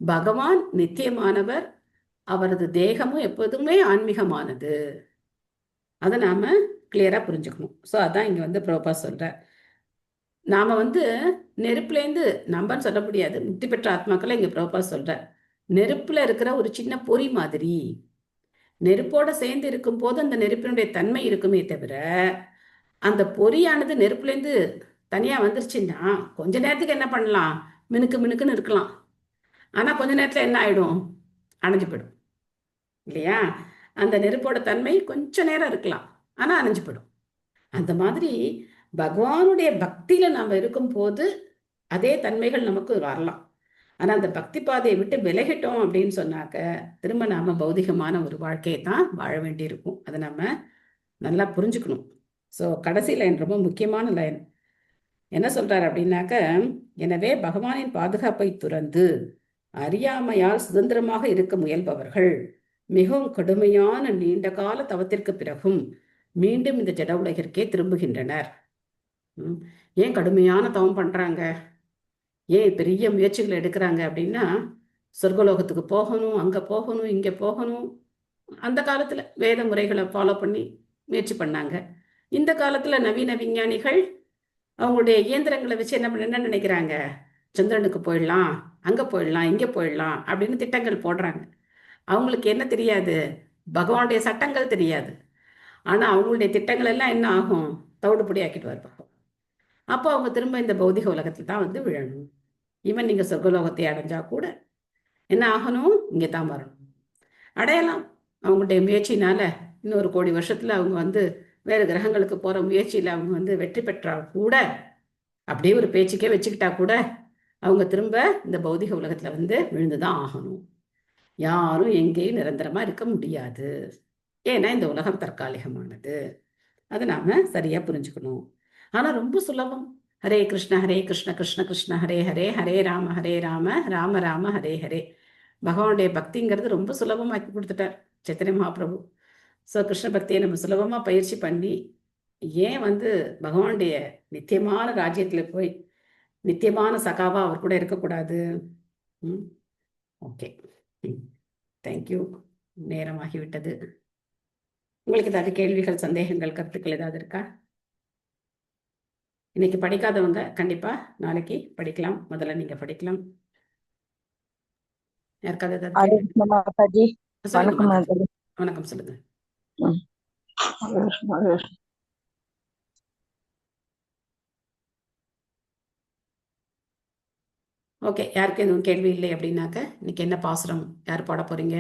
Speaker 1: பகவான் நித்தியமானவர், அவரது தேகமும் எப்போதுமே ஆன்மீகமானது. அதை நாம கிளியரா புரிஞ்சுக்கணும். ஸோ அதான் இங்க வந்து பிரபுபா சொல்ற. நாம வந்து நெருப்புலேருந்து நம்பன்னு சொல்ல முடியாது. முக்தி பெற்ற ஆத்மாக்களை இங்க பிரபுபா சொல்ற. நெருப்புல இருக்கிற ஒரு சின்ன பொறி மாதிரி. நெருப்போட சேர்ந்து இருக்கும் போது அந்த நெருப்பினுடைய தன்மை இருக்குமே தவிர, அந்த பொறியானது நெருப்புலேருந்து தனியா வந்துருச்சுன்னா கொஞ்ச நேரத்துக்கு என்ன பண்ணலாம், மினுக்கு மினுக்குன்னு இருக்கலாம். ஆனா கொஞ்ச நேரத்துல என்ன ஆயிடும், அணைஞ்சு போயிடும் இல்லையா? அந்த நெருப்போட தன்மை கொஞ்ச நேரம் இருக்கலாம், ஆனா அணைஞ்சு போயிடும். அந்த மாதிரி பகவானுடைய பக்தியில நாம இருக்கும் போது அதே தன்மைகள் நமக்கு வரலாம். ஆனா அந்த பக்தி பாதையை விட்டு விலகிட்டோம் அப்படின்னு சொன்னாக்க திரும்ப நாம பௌதிகமான ஒரு வாழ்க்கையை தான் வாழ வேண்டி இருக்கும். அதை நம்ம நல்லா புரிஞ்சுக்கணும். ஸோ கடைசி லைன் ரொம்ப முக்கியமான லைன். என்ன சொல்றாரு அப்படின்னாக்க, எனவே பகவானின் பாதுகாப்பை துறந்து அறியாமையால் சுதந்திரமாக இருக்க முயல்பவர்கள் மிகவும் கடுமையான நீண்ட கால தவத்திற்கு பிறகும் மீண்டும் இந்த ஜட உலகிற்கே திரும்புகின்றனர். ஏன் கடுமையான தவம் பண்றாங்க, ஏன் பெரிய முயற்சிகளை எடுக்கிறாங்க அப்படின்னா, சொர்க்கலோகத்துக்கு போகணும், அங்க போகணும், இங்க போகணும். அந்த காலத்துல வேத முறைகளை ஃபாலோ பண்ணி முயற்சி பண்ணாங்க. இந்த காலத்துல நவீன விஞ்ஞானிகள் அவங்களுடைய இயந்திரங்களை வச்சு என்ன நினைக்கிறாங்க, சந்திரனுக்கு போயிடலாம், அங்க போயிடலாம், இங்க போயிடலாம் அப்படின்னு திட்டங்கள் போடுறாங்க. அவங்களுக்கு என்ன தெரியாது, பகவானுடைய சட்டங்கள் தெரியாது. ஆனா அவங்களுடைய திட்டங்கள் எல்லாம் என்ன ஆகும், தவிடுபடி ஆக்கிட்டு பகவான். அப்போ அவங்க திரும்ப இந்த பௌதிக உலகத்துல தான் வந்து விழணும். ஈவன் நீங்க சொர்க்கலோகத்தை அடைஞ்சா கூட என்ன ஆகணும், இங்கே தான் வரணும். அடையலாம் அவங்களுடைய முயற்சினால. இன்னொரு 1 கோடி வருஷத்துல அவங்க வந்து வேறு கிரகங்களுக்கு போற முயற்சியில அவங்க வந்து வெற்றி பெற்றால் கூட, அப்படியே ஒரு பேச்சுக்கே வச்சுக்கிட்டா கூட அவங்க திரும்ப இந்த பௌதிக உலகத்துல வந்து விழுந்துதான் ஆகணும். யாரும் எங்கேயும் நிரந்தரமா இருக்க முடியாது. ஏன்னா இந்த உலகம் தற்காலிகமானது. அதை நாம சரியா புரிஞ்சுக்கணும். ஆனா ரொம்ப சுலபம். ஹரே கிருஷ்ண கிருஷ்ண கிருஷ்ண ஹரே ஹரே, ஹரே ராம ராம ராம ஹரே ஹரே. பகவானுடைய பக்திங்கிறது ரொம்ப சுலபமாக்கி கொடுத்துட்டார் சைத்தன்ய மகாபிரபு. ஸோ கிருஷ்ண பக்தியை நம்ம சுலபமா பயிற்சி பண்ணி ஏன் வந்து பகவானுடைய நித்தியமான ராஜ்யத்துல போய் நித்தியமான சகாவா அவர் கூட இருக்கக்கூடாது? Okay, thank you. நேரமாகிவிட்டது. உங்களுக்கு ஏதாவது கேள்விகள், சந்தேகங்கள், கருத்துக்கள் ஏதாவது இருக்கா? இன்னைக்கு படிக்காதவங்க கண்டிப்பா நாளைக்கு படிக்கலாம். முதல்ல நீங்க படிக்கலாம். யாருக்காவது ஏதாவது சொல்லுங்க. வணக்கம் சொல்லுங்க. ஓகே, யாருக்கு எதுவும் கேள்வி இல்லை அப்படின்னாக்க இன்னைக்கு என்ன பாசுரம் யார் பாட போறீங்க?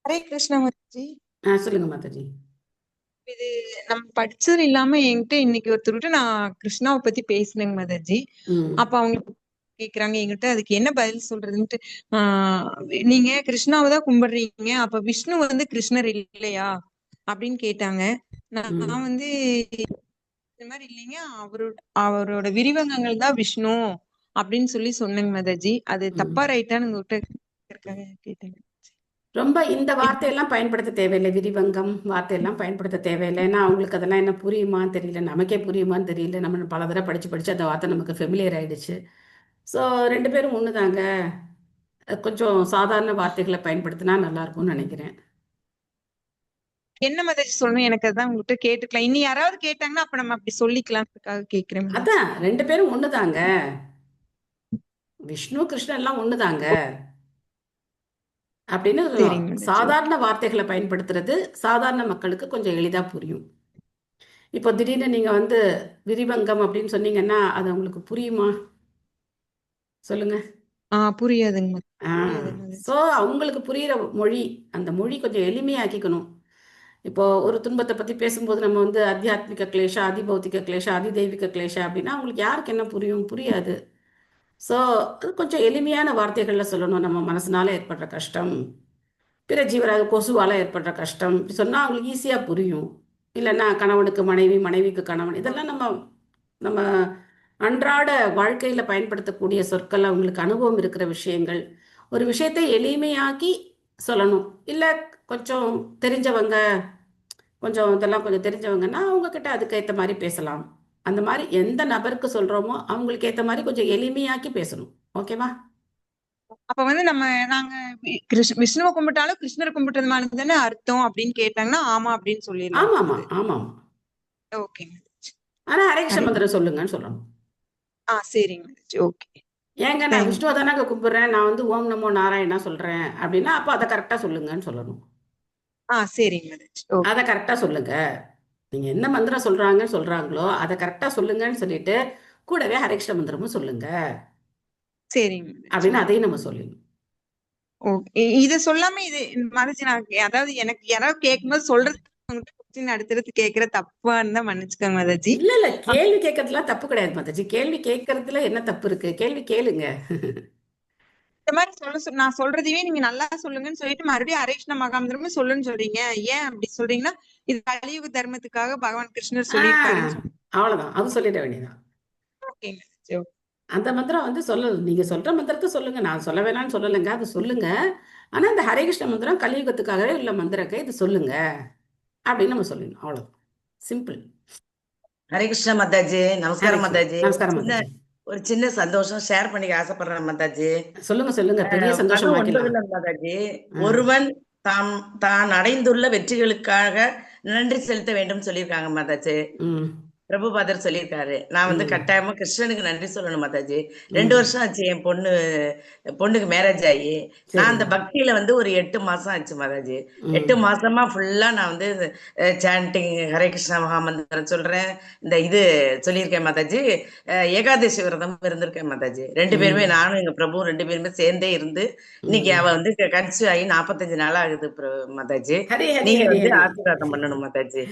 Speaker 4: ஹரே கிருஷ்ணா மாதாஜி.
Speaker 1: சொல்லுங்க மாதாஜி.
Speaker 4: இது நம்ம படிச்சது இல்லாம என்கிட்ட இன்னைக்கு ஒருத்தர்கிட்ட நான் கிருஷ்ணாவை பத்தி பேசினேங்க மாதாஜி. அப்ப அவங்க கேக்குறாங்க என்கிட்ட அதுக்கு என்ன பதில் சொல்றதுன்ட்டு. நீங்க கிருஷ்ணாவை தான் கும்பிடுறீங்க, அப்ப விஷ்ணு வந்து கிருஷ்ணர் இல்லையா அப்படின்னு கேட்டாங்க. நான் வந்து இந்த மாதிரி இல்லைங்க, அவரோட விரிவங்கங்கள் தான் விஷ்ணு அப்படின்னு சொல்லி சொன்னேங்க மாதாஜி. அது தப்பா ரைட்டான்னு உங்ககிட்ட கேட்டேங்க.
Speaker 1: ரொம்ப இந்த வார்த்தையெல்லாம் பயன்படுத்த தேவையில்லை. விரிவங்கம் வார்த்தையெல்லாம் பயன்படுத்த தேவையில்லை. ஏன்னா அவங்களுக்கு அதெல்லாம் என்ன புரியுமான்னு தெரியல, நமக்கே புரியுமான்னு தெரியல. நம்ம பல தடவை படிச்சு அந்த வார்த்தை நமக்கு ஃபெமிலியர் ஆயிடுச்சு. ஸோ 2 பேரும் ஒன்று தாங்க. கொஞ்சம் சாதாரண வார்த்தைகளை பயன்படுத்தினா நல்லா இருக்கும்னு நினைக்கிறேன்.
Speaker 4: என்ன மாதிரி சொல்லணும், எனக்கு அதான் உங்ககிட்ட கேட்டுக்கலாம். இனி யாராவது கேட்டாங்கன்னா அப்ப நம்ம அப்படி சொல்லிக்கலாம்ன்றதுக்காக கேட்கிறேன்.
Speaker 1: அதான் 2 பேரும் ஒன்று தாங்க. விஷ்ணு கிருஷ்ணன் எல்லாம் ஒன்று தாங்க அப்படின்னு சாதாரண வார்த்தைகளை பயன்படுத்துறது சாதாரண மக்களுக்கு கொஞ்சம் எளிதா புரியும். இப்போ திடீர்னு நீங்க வந்து விரிவங்கம் அப்படின்னு சொன்னீங்கன்னா அது உங்களுக்கு புரியுமா சொல்லுங்க?
Speaker 4: புரியாதுங்க.
Speaker 1: ஸோ அவங்களுக்கு புரியுற மொழி, அந்த மொழி கொஞ்சம் எளிமையாக்கிக்கணும். இப்போ ஒரு துன்பத்தை பத்தி பேசும்போது நம்ம வந்து அத்தியாத்மிக கிளேஷா, அதிபௌத்திக கிளேஷா, அதிதெய்வீக கிளேஷா அப்படின்னா அவங்களுக்கு யாருக்கு என்ன புரியும்? புரியாது. ஸோ அது கொஞ்சம் எளிமையான வார்த்தைகள்ல சொல்லணும். நம்ம மனசுனால ஏற்படுற கஷ்டம், பிற ஜீவராக கொசுவால ஏற்படுற கஷ்டம் இப்படி சொன்னா அவங்களுக்கு ஈஸியா புரியும். இல்லைன்னா கணவனுக்கு மனைவி, மனைவிக்கு கணவன், இதெல்லாம் நம்ம அன்றாட வாழ்க்கையில பயன்படுத்தக்கூடிய சொற்கள், அவங்களுக்கு அனுபவம் இருக்கிற விஷயங்கள். ஒரு விஷயத்தை எளிமையாக்கி சொல்லணும். இல்லை கொஞ்சம் தெரிஞ்சவங்க, கொஞ்சம் இதெல்லாம் கொஞ்சம் தெரிஞ்சவங்கன்னா அவங்க கிட்ட அதுக்கேற்ற மாதிரி பேசலாம். அந்த மாதிரி எந்த நபருக்கு சொல்றோமோ அவங்களுக்கு ஏற்ற மாதிரி கொஞ்சம் எளிமையாக்கி பேசணும். ஓகேவா?
Speaker 4: அப்ப வந்து நாங்க விஷ்ணுவை கும்பிட்டாலும் கிருஷ்ணரை கும்பிட்டது மாதிரி தானே அர்த்தம் அப்படின்னு கேட்டாங்கன்னா ஆமா அப்படின்னு சொல்லிடலாம்.
Speaker 1: ஆமாமா ஆமாம்.
Speaker 4: ஓகேங்க.
Speaker 1: ஆனா ஹரேகிருஷ்ண
Speaker 4: ஹரே
Speaker 1: மந்திரம் சொல்லுங்கன்னு சொல்லணும்.
Speaker 4: சரிங்க. ஓகே.
Speaker 1: ஏங்க நான் விஷ்ணுவை தானே கும்பிடுறேன், நான் வந்து ஓம் நமோ நாராயணா சொல்றேன் அப்படின்னா அப்போ அதை கரெக்டா சொல்லுங்கன்னு சொல்லணும்.
Speaker 4: சரிங்க.
Speaker 1: அதை கரெக்டா சொல்லுங்க. நீங்க என்ன மந்திரம் சொல்றாங்களோ அதை கரெக்டா சொல்லுங்கன்னு சொல்லிட்டு கூடவே ஹரேகிருஷ்ண மந்திரமும் சொல்லுங்க
Speaker 4: சரிங்க
Speaker 1: அப்படின்னு அதையும் நம்ம சொல்லணும்.
Speaker 4: ஓகே. இத சொல்லாம இது மனசு நான் அதாவது எனக்கு யாராவது கேட்கும்போது சொல்றது கொஸ்டின் அடுத்தடுத்து கேட்கிற தப்பான்னு தான் மன்னிச்சுக்கோங்க மாதாஜி.
Speaker 1: இல்ல இல்ல, கேள்வி கேட்கறதுலாம் தப்பு கிடையாது மாதாஜி. கேள்வி கேட்கறதுல என்ன தப்பு இருக்கு? கேள்வி கேளுங்க.
Speaker 4: இந்த மாதிரி நான் சொல்றதையே நீங்க நல்லா சொல்லுங்கன்னு சொல்லிட்டு மறுபடியும் ஹரேகிருஷ்ண மகாமந்திரமும் சொல்லுன்னு சொல்றீங்க. ஏன் அப்படி சொல்றீங்கன்னா இது கலியுக தர்மத்துக்காக பகவான் கிருஷ்ணர் சொல்லியிருக்காருன்னு
Speaker 1: அவ்வளவுதான், அது சொல்லிட வேண்டியதான்.
Speaker 4: ஓகேங்க.
Speaker 1: அந்த மந்திரம் வந்து சொல்லணும். நீங்க சொல்ற மந்திரத்தை சொல்லுங்க, நான் சொல்ல வேணாம்னு சொல்லலைங்க, அது சொல்லுங்க. ஆனா இந்த ஹரேகிருஷ்ண மந்திரம் கலியுகத்துக்காகவே உள்ள மந்திரத்தை இது சொல்லுங்க அப்படின்னு நம்ம சொல்லணும். அவ்வளவுதான், சிம்பிள்.
Speaker 5: ஹரே கிருஷ்ணா மாதாஜி. நமஸ்காரம் மாதாஜி.
Speaker 1: நமஸ்காரம் மாதாஜி.
Speaker 5: ஒரு சின்ன சந்தோஷம் ஷேர் பண்ணிக்க ஆசைப்படுறேன் மாதாஜி.
Speaker 1: சொல்லுங்க, பெரிய சந்தோஷம் ஆக்கலாம்
Speaker 5: மாதாஜி. ஒருவன் தான் அடைந்துள்ள வெற்றிகளுக்காக நன்றி செலுத்த வேண்டும் சொல்லியிருக்காங்க மாதாஜி. பிரபுபாதர் சொல்லியிருக்காரு. நான் வந்து கட்டாயமா கிருஷ்ணனுக்கு நன்றி சொல்லணும் மாதாஜி. 2 வருஷம் ஆச்சு என் பொண்ணுக்கு மேரேஜ் ஆகி. நான் அந்த பக்தியில வந்து ஒரு 8 மாசம் ஆச்சு மாதாஜி. 8 மாசமா ஃபுல்லா நான் வந்து சாண்டிங் ஹரே கிருஷ்ணா மகாமந்திரம் சொல்றேன். இந்த இது சொல்லியிருக்கேன் மாதாஜி. ஏகாதசி விரதம் இருந்திருக்கேன் மாதாஜி. 2 பேருமே, நானும் எங்க பிரபு 2 பேருமே சேர்ந்தே இருந்து இன்னைக்கு அவ வந்து கன்சீவ் ஆகி 45 நாள் ஆகுது மாதாஜி. நீங்க வந்து ஆசீர்வாதம் பண்ணணும் மாதாஜி.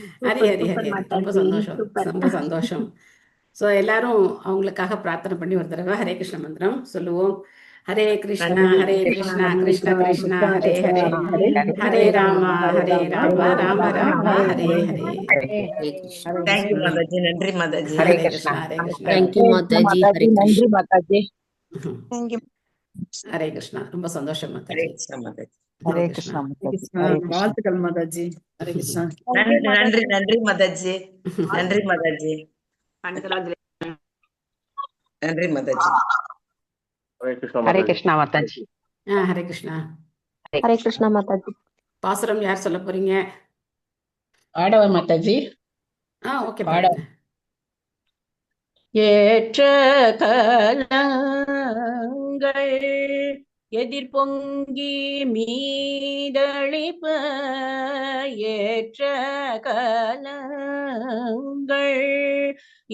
Speaker 1: ரொம்ப சந்தோஷம், ரொம்ப சந்தோஷம். ஸோ எல்லாரும் அவங்களுக்காக பிரார்த்தனை பண்ணி ஒரு தடவை ஹரே கிருஷ்ண மந்திரம் சொல்லுவோம். ஹரே கிருஷ்ணா கிருஷ்ண கிருஷ்ணா ஹரே ஹரே, ஹரே ராமா ராம ராம ஹரே ஹரே.
Speaker 5: தேங்க்யூ மாதாஜி. நன்றி மாதாஜி.
Speaker 8: ஹரே கிருஷ்ணா. தேங்க்யூ மாதாஜி. ஹரே
Speaker 10: நன்றி மாதாஜி.
Speaker 1: ஹரே கிருஷ்ணா. ரொம்ப சந்தோஷம்
Speaker 5: ஹரே
Speaker 1: மாதாஜி.
Speaker 5: கிருஷ்ணா மாதாஜி.
Speaker 10: ஹரே கிருஷ்ணா மாதாஜி.
Speaker 2: வாழ்த்துக்கள் மாதாஜி. ஹரே கிருஷ்ணா.
Speaker 5: நன்றி மாதாஜி. நன்றி மாதாஜி. நன்றி மாதாஜி.
Speaker 10: ஹரே கிருஷ்ணா மாதாஜி.
Speaker 1: ஹரே கிருஷ்ணா.
Speaker 11: ஹரே கிருஷ்ணா மாதாஜி.
Speaker 1: பாசுரம் யார் சொல்ல போறீங்க?
Speaker 10: ஆடவர் மாதாஜி.
Speaker 1: ஓகே, பாடுங்க.
Speaker 8: ஏற்ற கலங்கள் எதிர்பொங்கி மீதளிப்ப, ஏற்ற கலங்கள்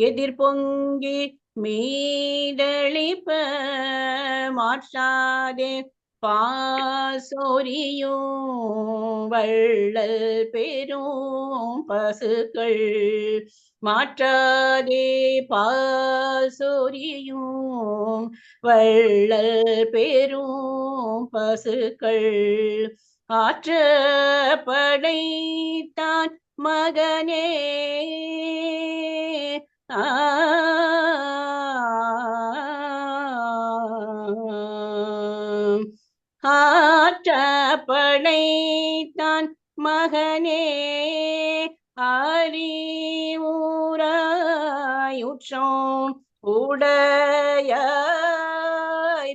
Speaker 8: எதிர்பொங்கி மீதளிப்ப, மாற்றாதே பாசோரியும் வள்ளல் பெரும் பசுக்கள், மாற்றாதே பாசோரியும் வள்ளல் பெரும் பசுக்கள், ஆற்ற படைத்தான் மகனே ஆற்ற படைத்தான் மகனே, அறிவுராயுற்றோம் உடையாய்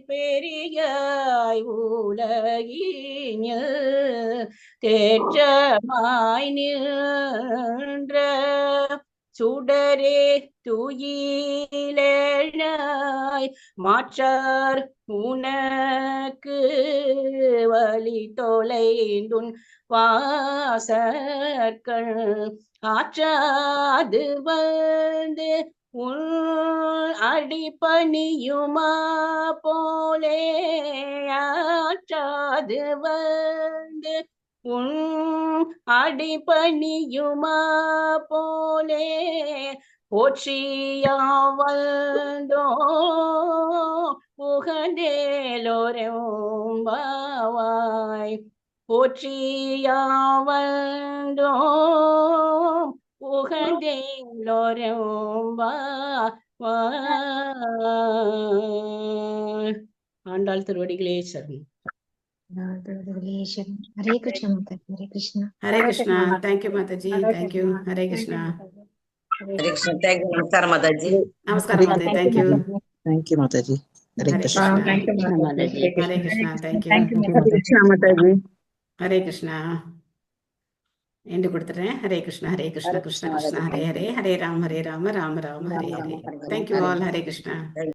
Speaker 8: பெரியாய் உலகினில் தேற்றமாய் நின்ற சுடரே துயிலேழாய், மாற்றார் உனக்கு வழி தொலைந்துன் வாசற்கள், ஆற்றாது வந்து உன் அடிபணியுமா போலே, ஆற்றாது வந்து உன் அடிபணியுமா போலே, போற்றியாவல்தோ புகழேலோரெம்பாவாய், போற்றியாவல்தோ புகழேலோரெம்பாவாய். ஆண்டாள் திருவடிகளே சரணம்.
Speaker 11: Hare Krishna Mataji. Hare Krishna.
Speaker 1: Hare Krishna. Thank you Mataji. Thank you. Hare Krishna.
Speaker 5: Hare Krishna. Thank you. நமஸ்காரம் மாதாஜி.
Speaker 1: நமஸ்காரம் மாதே. Thank you.
Speaker 12: Thank you, Mataji. Hare
Speaker 1: Hare
Speaker 12: Krishna.
Speaker 1: Krishna.
Speaker 4: Thank you Mataji.
Speaker 1: Hare Krishna. Thank you.
Speaker 4: Thank you
Speaker 10: Thank you,
Speaker 4: Mataji.
Speaker 10: Mataji.
Speaker 12: Mataji.
Speaker 1: Hare Krishna. எண்டு கொடுத்துறேன். ஹரே கிருஷ்ணா ஹரே கிருஷ்ணா
Speaker 9: ஹரே
Speaker 1: கிருஷ்ண
Speaker 9: கிருஷ்ணா
Speaker 1: கிருஷ்ணா
Speaker 9: மாதாஜி.
Speaker 1: ஹரே ஹரே ஹரே ராம ராம ராம ராம
Speaker 9: ராம
Speaker 1: ஹரே
Speaker 9: ராம
Speaker 1: ஹரே.
Speaker 9: ஹரே ஹரே.
Speaker 1: Thank you
Speaker 9: Hare
Speaker 1: all.
Speaker 9: கிருஷ்ணா.
Speaker 1: ஹரே கிருஷ்ணா.